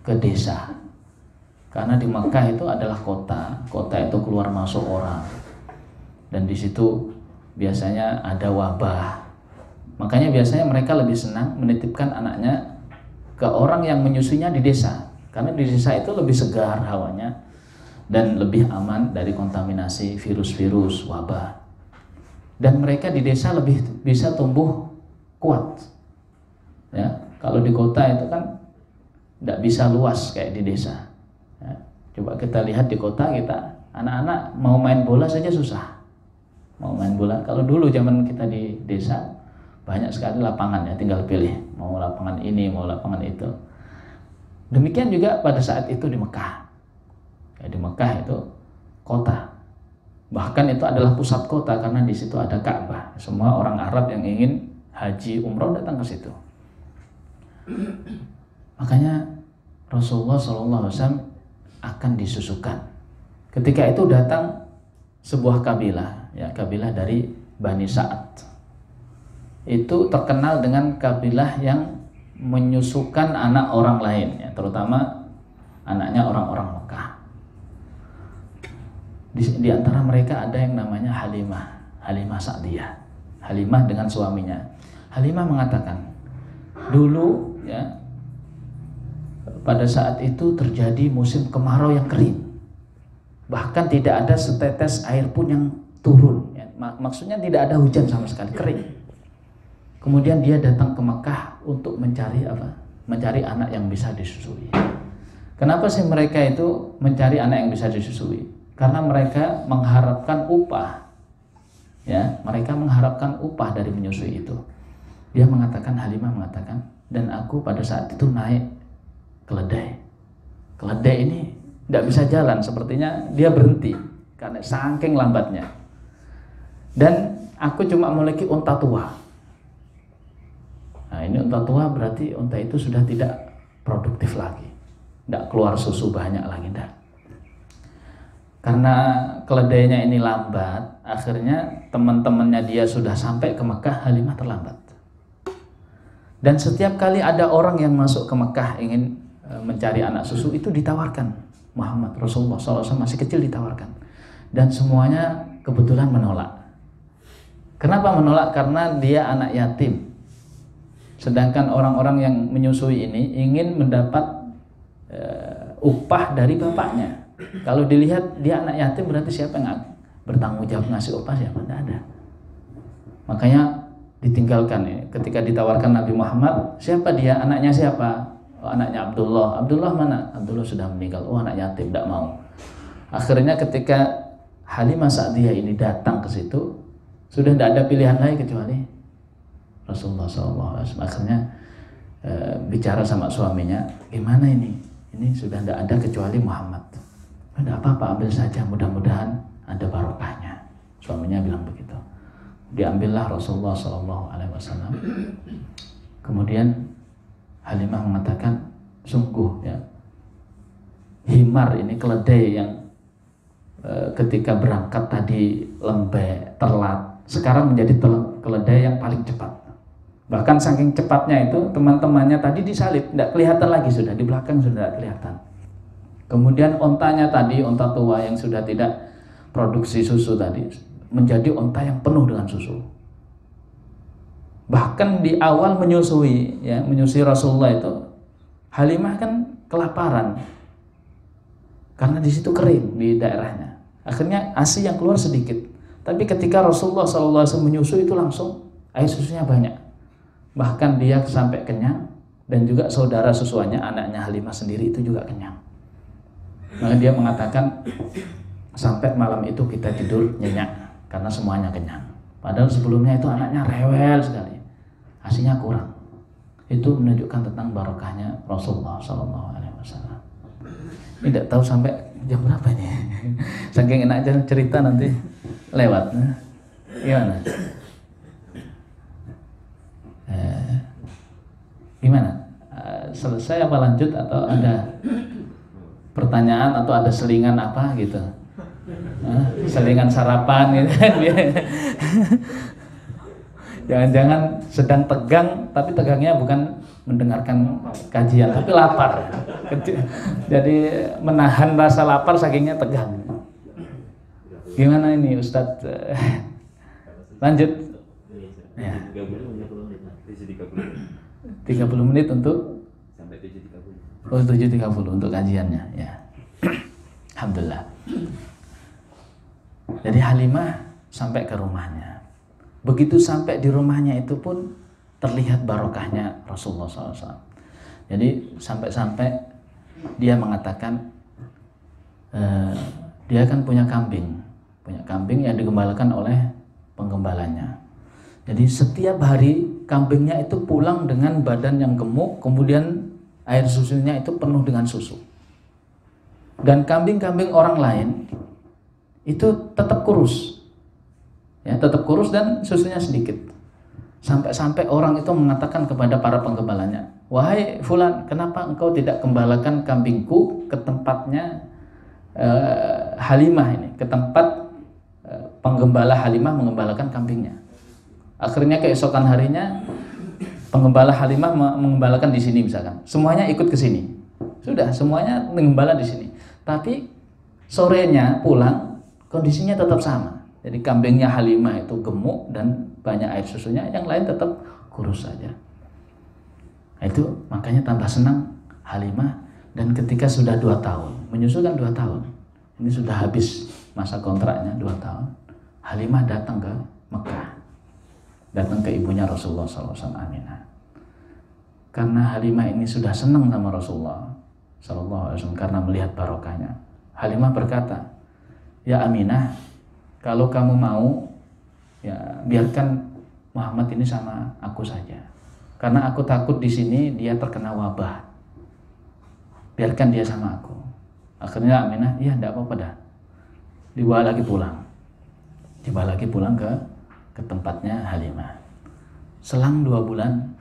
ke desa. Karena di Mekah itu adalah kota itu keluar masuk orang, dan di situ biasanya ada wabah. Makanya biasanya mereka lebih senang menitipkan anaknya ke orang yang menyusuinya di desa, karena di desa itu lebih segar hawanya dan lebih aman dari kontaminasi virus-virus wabah. Dan mereka di desa lebih bisa tumbuh kuat. Ya, kalau di kota itu kan tidak bisa luas kayak di desa. Ya, coba kita lihat di kota kita, anak-anak mau main bola saja susah. Mau main bola, kalau dulu zaman kita di desa banyak sekali lapangan, ya, tinggal pilih mau lapangan ini, mau lapangan itu. Demikian juga pada saat itu di Mekah. Ya, di Mekah itu kota. Bahkan itu adalah pusat kota karena di situ ada Ka'bah. Semua orang Arab yang ingin haji umroh datang ke situ. Makanya Rasulullah SAW akan disusukan. Ketika itu datang sebuah kabilah, ya, kabilah dari Bani Sa'ad. Itu terkenal dengan kabilah yang menyusukan anak orang lain, ya, terutama anaknya orang-orang Mekah. Di antara mereka ada yang namanya Halimah Sa'diyah. Halimah dengan suaminya. Halimah mengatakan, dulu, ya, pada saat itu terjadi musim kemarau yang kering. Bahkan tidak ada setetes air pun yang turun, ya. Maksudnya tidak ada hujan sama sekali, kering. Kemudian dia datang ke Mekah untuk mencari apa? Mencari anak yang bisa disusui. Kenapa sih mereka itu mencari anak yang bisa disusui? Karena mereka mengharapkan upah, ya, mereka mengharapkan upah dari menyusui itu. Dia mengatakan, Halimah mengatakan, dan aku pada saat itu naik keledai. Keledai ini tidak bisa jalan, sepertinya dia berhenti karena saking lambatnya. Dan aku cuma memiliki unta tua. Nah, ini unta tua berarti unta itu sudah tidak produktif lagi, tidak keluar susu banyak lagi, tidak. Karena keledainya ini lambat, akhirnya teman-temannya dia sudah sampai ke Mekah, Halimah terlambat. Dan setiap kali ada orang yang masuk ke Mekah ingin mencari anak susu, itu ditawarkan. Muhammad Rasulullah SAW masih kecil ditawarkan. Dan semuanya kebetulan menolak. Kenapa menolak? Karena dia anak yatim. Sedangkan orang-orang yang menyusui ini ingin mendapat upah dari bapaknya. Kalau dilihat dia anak yatim, berarti siapa yang bertanggung jawab ngasih upah? Siapa? Tidak ada. Makanya ditinggalkan, ya. Ketika ditawarkan Nabi Muhammad, siapa dia? Anaknya siapa? Oh, anaknya Abdullah. Abdullah mana? Abdullah sudah meninggal. Oh, anak yatim, tidak mau. Akhirnya ketika Halimah Sa'diyah ini datang ke situ, sudah tidak ada pilihan lain kecuali Rasulullah SAW. Akhirnya bicara sama suaminya, gimana ini? Ini sudah tidak ada kecuali Muhammad. Tidak apa-apa, ambil saja, mudah-mudahan ada barokahnya. Suaminya bilang begitu. Diambillah Rasulullah SAW. Kemudian Halimah mengatakan, sungguh ya, himar ini, keledai yang ketika berangkat tadi lembek, telat, sekarang menjadi keledai yang paling cepat. Bahkan saking cepatnya itu teman-temannya tadi disalib, tidak kelihatan lagi, sudah di belakang sudah tidak kelihatan. Kemudian ontanya tadi, onta tua yang sudah tidak produksi susu tadi, menjadi onta yang penuh dengan susu. Bahkan di awal menyusui Rasulullah itu, Halimah kan kelaparan karena di situ kering di daerahnya. Akhirnya ASI yang keluar sedikit. Tapi ketika Rasulullah SAW menyusui itu langsung air susunya banyak. Bahkan dia sampai kenyang, dan juga saudara susuannya, anaknya Halimah sendiri itu juga kenyang. Maka dia mengatakan, sampai malam itu kita tidur nyenyak karena semuanya kenyang. Padahal sebelumnya itu anaknya rewel sekali, ASInya kurang. Itu menunjukkan tentang barokahnya Rasulullah SAW. Ini tidak tahu sampai jam berapa ini. Saking enaknya cerita nanti lewat. Gimana? Gimana? Selesai apa lanjut, atau ada pertanyaan atau ada selingan apa gitu? Selingan sarapan gitu. Jangan-jangan sedang tegang, tapi tegangnya bukan mendengarkan kajian, tapi lapar. Jadi menahan rasa lapar sakingnya tegang. Gimana ini Ustadz? Lanjut. Ya. 30 menit untuk sampai 7.30. Oh, 7.30 untuk kajiannya, ya. Alhamdulillah. Jadi Halimah sampai ke rumahnya. Begitu sampai di rumahnya itu pun terlihat barokahnya Rasulullah SAW. Jadi sampai-sampai dia mengatakan, dia kan punya kambing yang digembalakan oleh penggembalanya. Jadi setiap hari kambingnya itu pulang dengan badan yang gemuk, kemudian air susunya itu penuh dengan susu. Dan kambing-kambing orang lain itu tetap kurus, ya, tetap kurus dan susunya sedikit. Sampai-sampai orang itu mengatakan kepada para penggembalanya, wahai Fulan, kenapa engkau tidak gembalakan kambingku ke tempatnya Halimah ini, ke tempat penggembala Halimah menggembalakan kambingnya. Akhirnya keesokan harinya penggembala Halimah menggembalakan di sini misalkan, semuanya ikut ke sini, sudah semuanya menggembala di sini. Tapi sorenya pulang kondisinya tetap sama. Jadi kambingnya Halimah itu gemuk dan banyak air susunya, yang lain tetap kurus saja. Nah, itu makanya tambah senang Halimah. Dan ketika sudah 2 tahun, menyusukan 2 tahun, ini sudah habis masa kontraknya 2 tahun, Halimah datang ke Mekah, datang ke ibunya Rasulullah SAW, Aminah. Karena Halimah ini sudah senang sama Rasulullah SAW karena melihat barokahnya. Halimah berkata, ya Aminah, kalau kamu mau, ya biarkan Muhammad ini sama aku saja. Karena aku takut di sini dia terkena wabah. Biarkan dia sama aku. Akhirnya Aminah, iya enggak apa-apa dah. Dibawa lagi pulang ke tempatnya Halimah. Selang 2 bulan,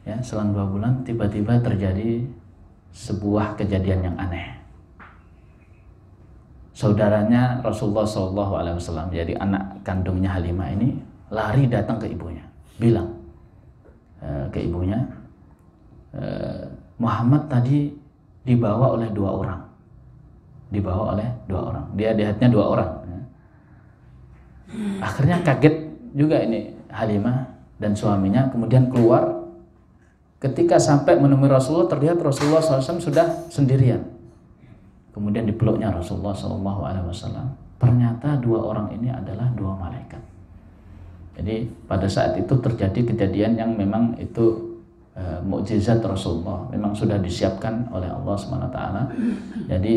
ya, selang 2 bulan tiba-tiba terjadi sebuah kejadian yang aneh. Saudaranya Rasulullah SAW, jadi anak kandungnya Halimah ini, lari datang ke ibunya, bilang ke ibunya, Muhammad tadi dibawa oleh 2 orang. Dia lihatnya 2 orang. Akhirnya kaget juga ini Halimah dan suaminya, kemudian keluar. Ketika sampai menemui Rasulullah, terlihat Rasulullah SAW sudah sendirian. Kemudian dipeluknya Rasulullah SAW. Ternyata 2 orang ini adalah 2 malaikat. Jadi pada saat itu terjadi kejadian yang memang itu mukjizat Rasulullah, memang sudah disiapkan oleh Allah SWT. Jadi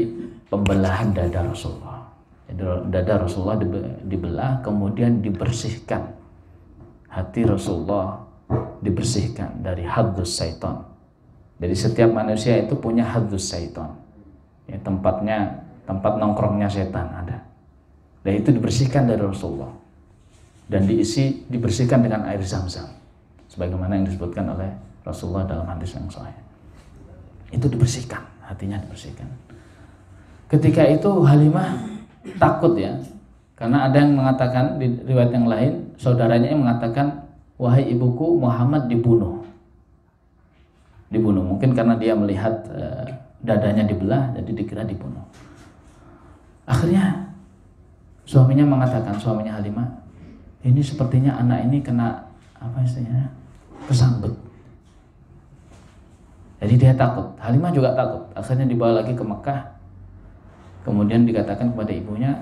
pembelahan dada Rasulullah. Jadi dada Rasulullah dibelah, kemudian dibersihkan. Hati Rasulullah dibersihkan dari haddus syaitan. Jadi setiap manusia itu punya haddus syaitan. Ya, tempat nongkrongnya setan ada. Dan itu dibersihkan dari Rasulullah. Dan dibersihkan dengan air Zam-Zam. Sebagaimana yang disebutkan oleh Rasulullah dalam hadis yang sahih. Itu dibersihkan, hatinya dibersihkan. Ketika itu Halimah takut ya. Karena ada yang mengatakan di riwayat yang lain, saudaranya yang mengatakan, wahai ibuku, Muhammad dibunuh. Dibunuh, mungkin karena dia melihat dadanya dibelah, jadi dikira dibunuh. Akhirnya suaminya Halimah, ini sepertinya anak ini kena apa istilahnya, kesambet. Jadi dia takut, Halimah juga takut. Akhirnya dibawa lagi ke Mekah. Kemudian dikatakan kepada ibunya,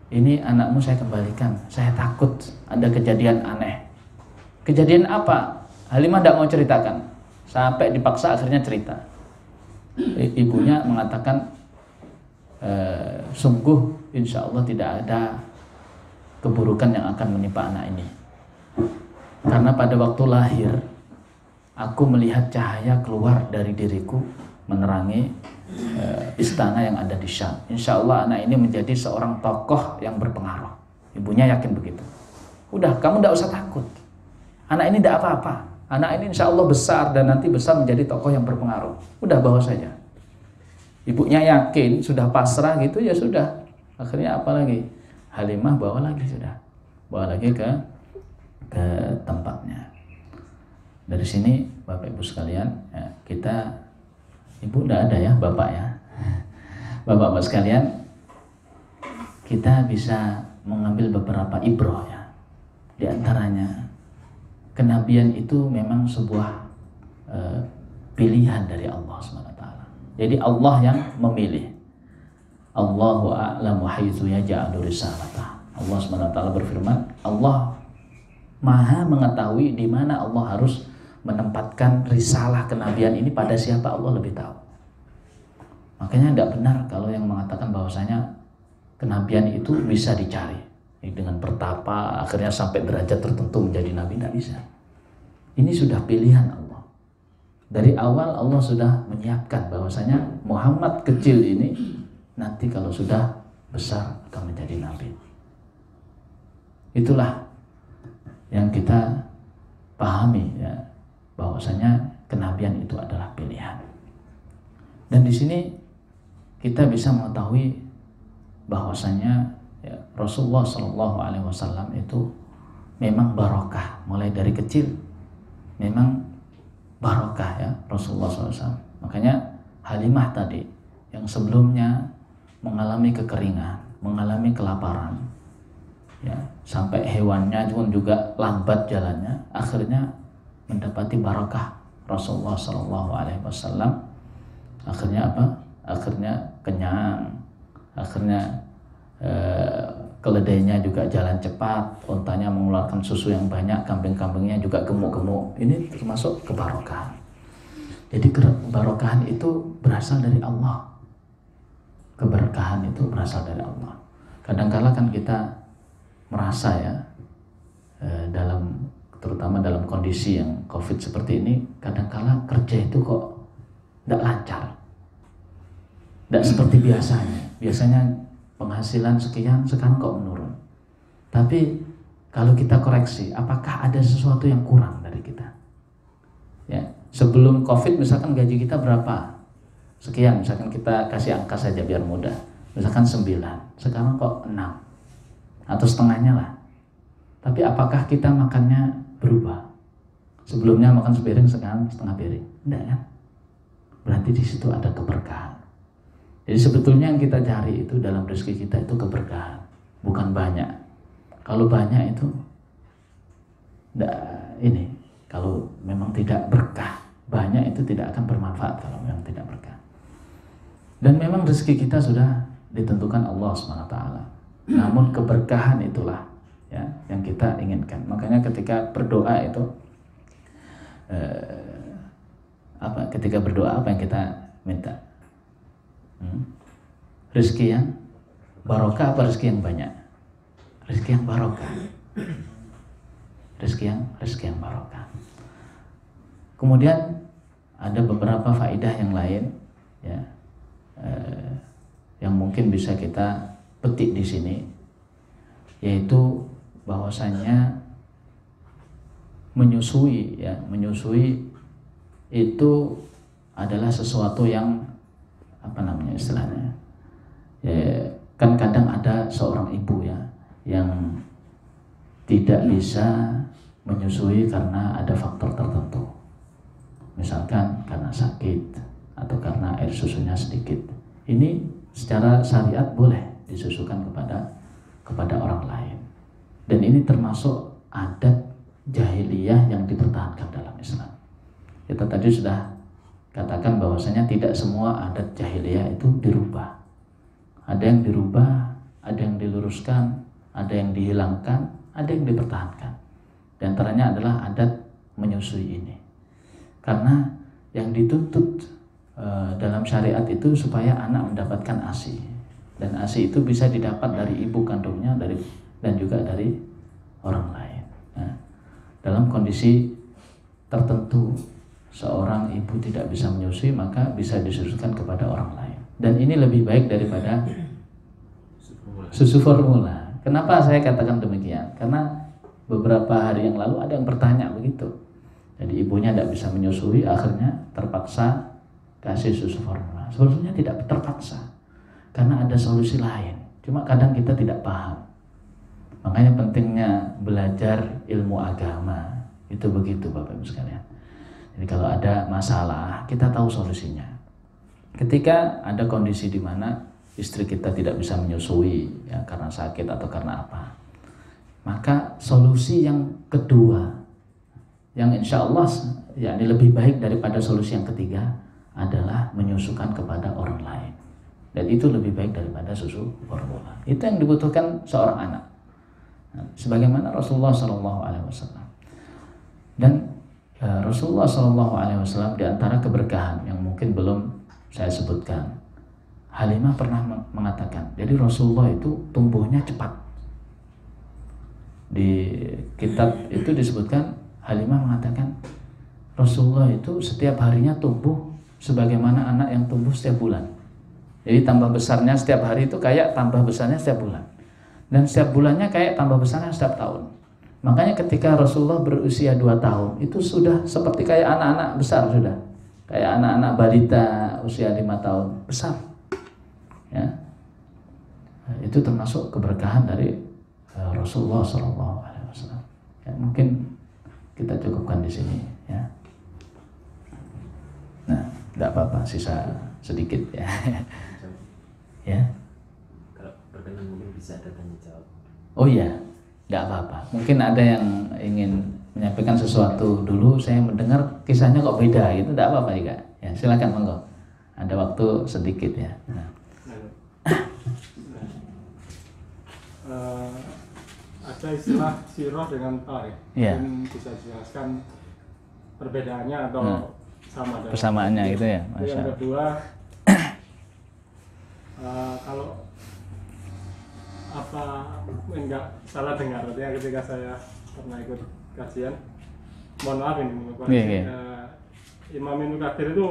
ini anakmu saya kembalikan, saya takut ada kejadian aneh. Kejadian apa? Halimah tidak mau ceritakan. Sampai dipaksa akhirnya cerita. Ibunya mengatakan, sungguh insya Allah tidak ada keburukan yang akan menimpa anak ini. Karena pada waktu lahir, aku melihat cahaya keluar dari diriku menerangi istana yang ada di Syam. Insya Allah anak ini menjadi seorang tokoh yang berpengaruh. Ibunya yakin begitu. Udah, kamu tidak usah takut. Anak ini tidak apa-apa. Anak ini insya Allah besar dan nanti besar menjadi tokoh yang berpengaruh. Udah, bawa saja. Ibunya yakin, sudah pasrah gitu, ya sudah. Akhirnya apa lagi? Halimah bawa lagi sudah. Bawa lagi ke tempatnya. Dari sini Bapak Ibu sekalian, ya, Ibu tidak ada ya, Bapak ya. Bapak-bapak sekalian, kita bisa mengambil beberapa ibrah ya. Di antaranya, kenabian itu memang sebuah pilihan dari Allah SWT. Jadi Allah yang memilih. Allahu a'lamu haitsu yaj'alu risalatah. Allah SWT berfirman, Allah Maha mengetahui di mana Allah harus menempatkan risalah kenabian ini pada siapa, Allah lebih tahu. Makanya tidak benar kalau yang mengatakan bahwasanya kenabian itu bisa dicari dengan bertapa akhirnya sampai derajat tertentu menjadi nabi, tidak bisa. Ini sudah pilihan Allah. Dari awal Allah sudah menyiapkan bahwasanya Muhammad kecil ini nanti kalau sudah besar akan menjadi nabi. Itulah yang kita pahami ya, bahwasanya kenabian itu adalah pilihan. Dan di sini kita bisa mengetahui bahwasanya ya, Rasulullah SAW itu memang barokah mulai dari kecil, memang barokah ya Rasulullah SAW. Makanya Halimah tadi yang sebelumnya mengalami kekeringan, mengalami kelaparan, ya sampai hewannya pun juga lambat jalannya, akhirnya mendapati barokah Rasulullah SAW. Akhirnya apa? Akhirnya kenyang, akhirnya keledainya juga jalan cepat, ontanya mengeluarkan susu yang banyak, kambing-kambingnya juga gemuk-gemuk. Ini termasuk kebarokahan. Jadi kebarokahan itu berasal dari Allah. Keberkahan itu berasal dari Allah. Kadang-kala kan kita merasa ya, terutama dalam kondisi yang COVID seperti ini, kadang-kala kerja itu kok tidak lancar. Tidak seperti biasanya. Biasanya penghasilan sekian, sekarang kok menurun. Tapi kalau kita koreksi, apakah ada sesuatu yang kurang dari kita? Ya, sebelum COVID misalkan gaji kita berapa? Sekian, misalkan kita kasih angka saja biar mudah. Misalkan 9, sekarang kok 6 atau setengahnya lah. Tapi apakah kita makannya berubah? Sebelumnya makan sepiring, sekarang setengah piring. Tidak kan? Berarti di situ ada keberkahan. Jadi sebetulnya yang kita cari itu dalam rezeki kita itu keberkahan, bukan banyak. Kalau banyak itu kalau memang tidak berkah, banyak itu tidak akan bermanfaat kalau memang tidak berkah. Dan memang rezeki kita sudah ditentukan Allah SWT. Namun keberkahan itulah ya yang kita inginkan. Makanya ketika berdoa itu ketika berdoa apa yang kita minta? Rezeki yang barokah apa rezeki yang banyak? Rezeki yang barokah. Rezeki yang barokah. Kemudian ada beberapa faedah yang lain, ya, yang mungkin bisa kita petik di sini, yaitu bahwasanya menyusui itu adalah sesuatu yang istilahnya, ya, kan kadang ada seorang ibu ya yang tidak bisa menyusui karena ada faktor tertentu, misalkan karena sakit atau karena air susunya sedikit. Ini secara syariat boleh disusukan kepada orang lain, dan ini termasuk adat jahiliyah yang dipertahankan dalam Islam. Kita tadi sudah katakan bahwasanya tidak semua adat jahiliyah itu dirubah. Ada yang dirubah, ada yang diluruskan, ada yang dihilangkan, ada yang dipertahankan. Di antaranya adalah adat menyusui ini. Karena yang dituntut dalam syariat itu supaya anak mendapatkan ASI. Dan ASI itu bisa didapat dari ibu kandungnya dan juga dari orang lain. Nah, dalam kondisi tertentu seorang ibu tidak bisa menyusui, maka bisa disusukan kepada orang lain. Dan ini lebih baik daripada susu formula. Kenapa saya katakan demikian? Karena beberapa hari yang lalu ada yang bertanya begitu. Jadi ibunya tidak bisa menyusui, akhirnya terpaksa kasih susu formula. Sebetulnya tidak terpaksa, karena ada solusi lain. Cuma kadang kita tidak paham. Makanya pentingnya belajar ilmu agama. Itu begitu Bapak Ibu sekalian. Jadi kalau ada masalah, kita tahu solusinya. Ketika ada kondisi di mana istri kita tidak bisa menyusui, ya, karena sakit atau karena apa, maka solusi yang kedua, yang insya Allah yakni lebih baik daripada solusi yang ketiga, adalah menyusukan kepada orang lain. Dan itu lebih baik daripada susu formula. Itu yang dibutuhkan seorang anak. Nah, sebagaimana Rasulullah SAW. Dan Rasulullah SAW di antara keberkahan yang mungkin belum saya sebutkan, Halimah pernah mengatakan, jadi Rasulullah itu tumbuhnya cepat. Di kitab itu disebutkan, Halimah mengatakan Rasulullah itu setiap harinya tumbuh sebagaimana anak yang tumbuh setiap bulan. Jadi tambah besarnya setiap hari itu kayak tambah besarnya setiap bulan, dan setiap bulannya kayak tambah besarnya setiap tahun. Makanya ketika Rasulullah berusia 2 tahun itu sudah seperti kayak anak-anak besar, sudah kayak anak-anak balita usia 5 tahun besar, ya. Itu termasuk keberkahan dari Rasulullah SAW. Ya, mungkin kita cukupkan di sini, ya. Nah, tidak apa-apa, sisa sedikit ya. Ya. Kalau berkenan mungkin bisa ada tanya jawab. Oh iya, tidak apa-apa. Mungkin ada yang ingin menyampaikan sesuatu dulu. Saya mendengar kisahnya kok beda, gitu. Tidak apa-apa juga. Ya, silakan monggo. Ada waktu sedikit ya. Nah. Ada istilah sirah dengan tarikh. Yeah. Mungkin bisa dijelaskan perbedaannya atau sama. Persamaannya gitu ya. Yang kedua, kalau apa enggak salah dengar, artinya ketika saya pernah ikut kajian, mohon maaf ini, Imam Ibnu Katsir itu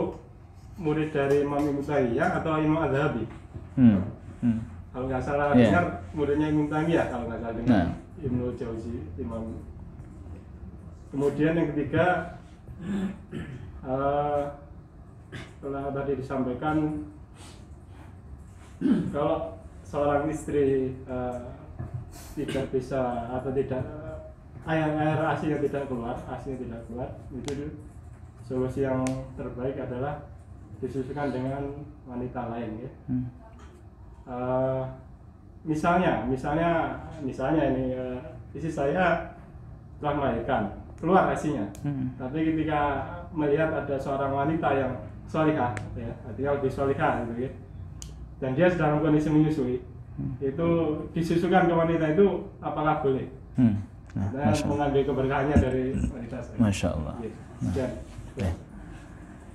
murid dari Imam Ibnu Taimiyah atau Imam Az-Zahabi? Kalau nggak salah dengar muridnya Ibnu Taimiyah, kalau nggak salah dengar Ibnu Jauzi, Imam. Kemudian yang ketiga, setelah tadi disampaikan kalau seorang istri tidak bisa atau tidak air asinya tidak keluar, itu solusi yang terbaik adalah disusukan dengan wanita lain, ya. Misalnya ini istri saya telah melahirkan, keluar asinya, tapi ketika melihat ada seorang wanita yang solihah, ya, artinya lebih solihah, gitu, ya, dan dia sedang kondisi menyusui, itu disusukan ke wanita itu, apakah boleh? Nah, mengambil keberkahannya dari wanita saya. Masya Allah. Ya,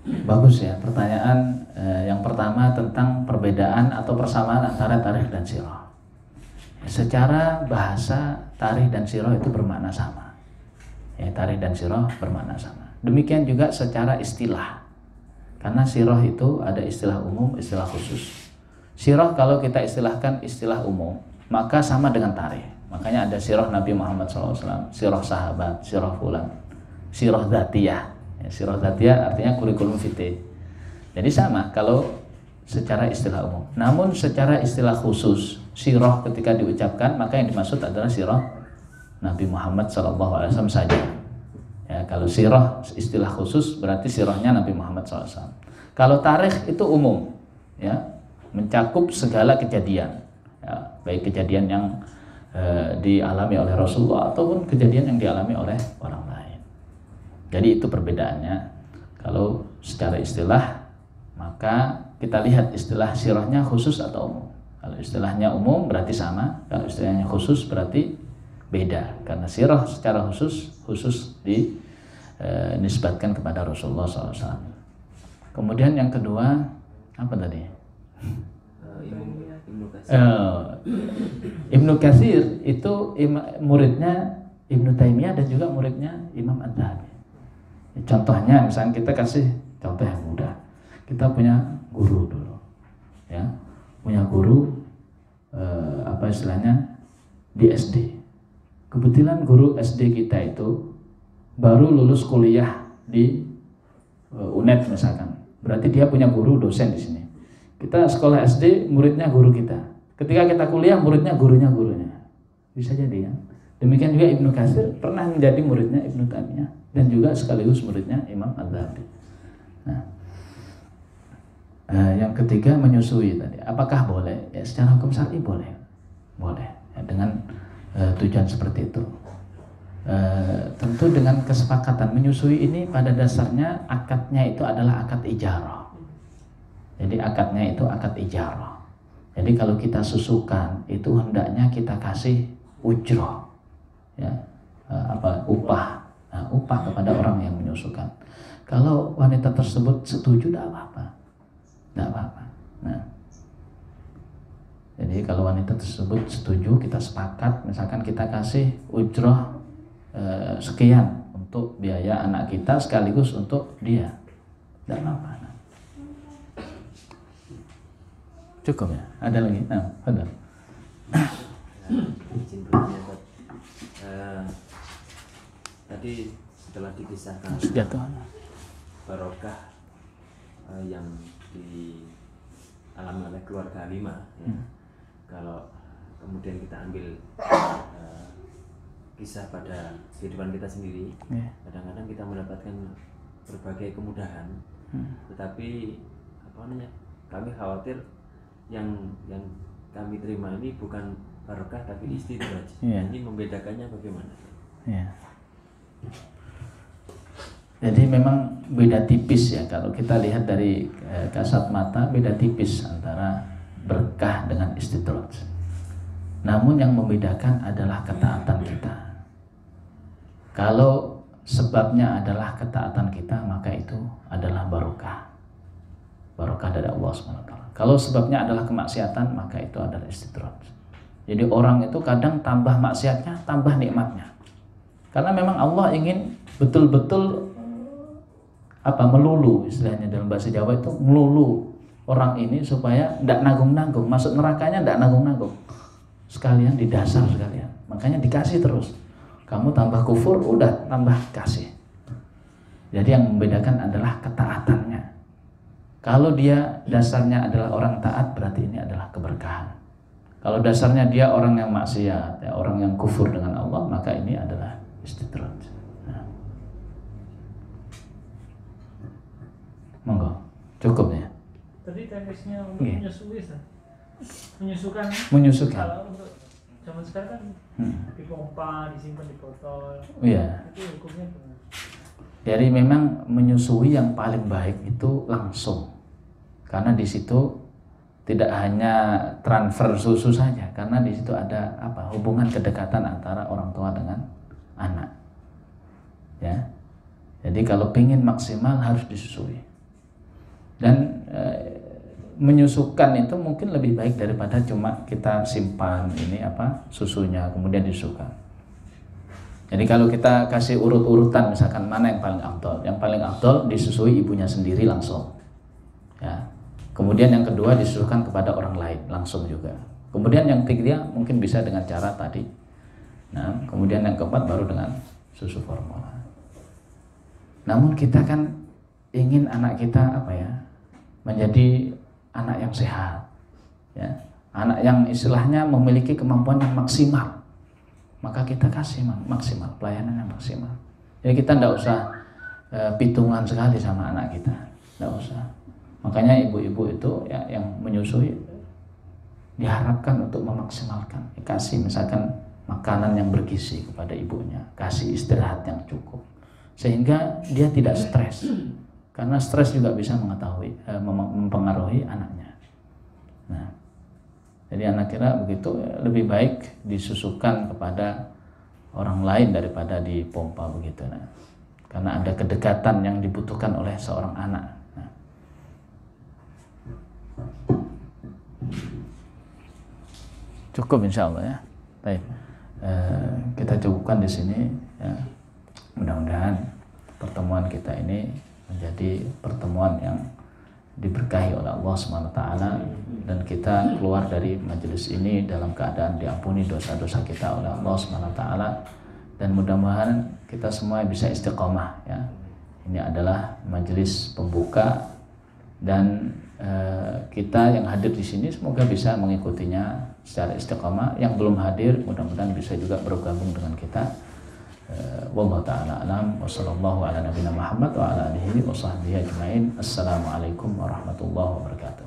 Bagus ya pertanyaan yang pertama tentang perbedaan atau persamaan antara tarikh dan sirah. Secara bahasa tarikh dan sirah itu bermakna sama. Ya, tarikh dan sirah bermakna sama. Demikian juga secara istilah. Karena sirah itu ada istilah umum, istilah khusus. Sirah kalau kita istilahkan istilah umum, maka sama dengan tarikh. Makanya ada sirah Nabi Muhammad SAW, sirah sahabat, sirah fulan, sirah dzatiyah. Ya, sirah dzatiyah artinya kurikulum vitae. Jadi sama kalau secara istilah umum. Namun secara istilah khusus, sirah ketika diucapkan maka yang dimaksud adalah sirah Nabi Muhammad SAW saja. Ya, kalau sirah istilah khusus berarti sirahnya Nabi Muhammad SAW. Kalau tarikh itu umum, ya, mencakup segala kejadian, ya, baik kejadian yang dialami oleh Rasulullah ataupun kejadian yang dialami oleh orang lain. Jadi itu perbedaannya. Kalau secara istilah maka kita lihat istilah sirahnya khusus atau umum. Kalau istilahnya umum berarti sama, kalau istilahnya khusus berarti beda. Karena sirah secara khusus dinisbatkan kepada Rasulullah SAW. Kemudian yang kedua apa tadi? Ibnu Katsir itu muridnya Ibnu Taimiyah dan juga muridnya Imam Adz-Dzahabi. Contohnya misalnya kita kasih contoh yang mudah. Kita punya guru dulu, ya, punya guru apa istilahnya di SD. Kebetulan guru SD kita itu baru lulus kuliah di UNED misalkan. Berarti dia punya guru dosen di sini. Kita sekolah SD, muridnya guru kita. Ketika kita kuliah, muridnya gurunya. Bisa jadi ya. Demikian juga Ibnu Katsir pernah menjadi muridnya Ibnu Taimiyah dan juga sekaligus muridnya Imam Adz-Dzahabi. Nah, yang ketiga menyusui tadi. Apakah boleh? Ya, secara hukum syar'i boleh. Boleh. Ya, dengan tujuan seperti itu. Tentu dengan kesepakatan. Menyusui ini pada dasarnya akadnya itu adalah akad ijarah. Jadi akadnya itu akad ijarah. Jadi kalau kita susukan itu hendaknya kita kasih ujroh, ya, upah, upah kepada orang yang menyusukan. Kalau wanita tersebut setuju, tidak apa-apa. Nah, jadi kalau wanita tersebut setuju, kita sepakat, misalkan kita kasih ujroh sekian untuk biaya anak kita sekaligus untuk dia, tidak apa-apa. Cukup ya? Ada lagi? Nah, ada. Izin bertanya, Pak. Tadi setelah dikisahkan barokah yang dialami oleh keluarga Halimah, ya. Kalau kemudian kita ambil kisah pada kehidupan kita sendiri, kadang-kadang kita mendapatkan berbagai kemudahan, tetapi kami khawatir yang kami terima ini bukan barokah tapi istidraj. Ini membedakannya bagaimana? Ya. Jadi memang beda tipis ya, kalau kita lihat dari kasat mata beda tipis antara berkah dengan istidraj. Namun yang membedakan adalah ketaatan kita. Kalau sebabnya adalah ketaatan kita, maka itu adalah barokah. Barokah dari Allah SWT. Kalau sebabnya adalah kemaksiatan, maka itu adalah istidraj. Jadi orang itu kadang tambah maksiatnya, tambah nikmatnya. Karena memang Allah ingin betul-betul melulu, istilahnya dalam bahasa Jawa itu melulu orang ini supaya tidak nanggung-nanggung. Masuk nerakanya tidak nanggung-nanggung. Sekalian di dasar sekalian. Makanya dikasih terus. Kamu tambah kufur, udah tambah kasih. Jadi yang membedakan adalah ketaatannya. Kalau dia dasarnya adalah orang taat, berarti ini adalah keberkahan. Kalau dasarnya dia orang yang maksiat, ya, orang yang kufur dengan Allah, maka ini adalah istidraj. Nah. Monggo, cukup ya. Tadi teknisnya untuk menyusui, menyusukan. Kalau untuk zaman sekarang kan dipompa, disimpan di botol. Iya. Itu hukumnya gimana? Jadi memang menyusui yang paling baik itu langsung. Karena di situ tidak hanya transfer susu saja, karena di situ ada hubungan kedekatan antara orang tua dengan anak. Ya. Jadi kalau pingin maksimal harus disusui. Dan menyusukan itu mungkin lebih baik daripada cuma kita simpan ini susunya kemudian disusukan. Jadi kalau kita kasih urut-urutan, misalkan mana yang paling afdol? Yang paling afdol disusui ibunya sendiri langsung, ya. Kemudian yang kedua disusukan kepada orang lain langsung juga. Kemudian yang ketiga mungkin bisa dengan cara tadi. Nah, kemudian yang keempat baru dengan susu formula. Namun kita kan ingin anak kita menjadi anak yang sehat, ya, anak yang istilahnya memiliki kemampuan yang maksimal. Maka kita kasih maksimal, pelayanan yang maksimal. Jadi kita tidak usah pitungan sekali sama anak kita, tidak usah. Makanya ibu-ibu itu ya, yang menyusui diharapkan untuk memaksimalkan, kasih misalkan makanan yang bergizi kepada ibunya, kasih istirahat yang cukup, sehingga dia tidak stres. Karena stres juga bisa mempengaruhi anaknya. Nah, jadi anak kita begitu lebih baik disusukan kepada orang lain daripada dipompa begitu. Nah, karena ada kedekatan yang dibutuhkan oleh seorang anak. Nah, cukup insya Allah ya. Baik, kita cukupkan di sini. Ya. Mudah-mudahan pertemuan kita ini menjadi pertemuan yang diberkahi oleh Allah SWT, dan kita keluar dari majelis ini dalam keadaan diampuni dosa-dosa kita oleh Allah SWT, dan mudah-mudahan kita semua bisa istiqomah ya. Ini adalah majelis pembuka, dan kita yang hadir di sini semoga bisa mengikutinya secara istiqomah. Yang belum hadir mudah-mudahan bisa juga bergabung dengan kita. Wallahu ta'ala alam wa sallallahu ala nabiyina Muhammad wa ala alihi wa sahbihi ajmain. Assalamualaikum warahmatullahi wabarakatuh.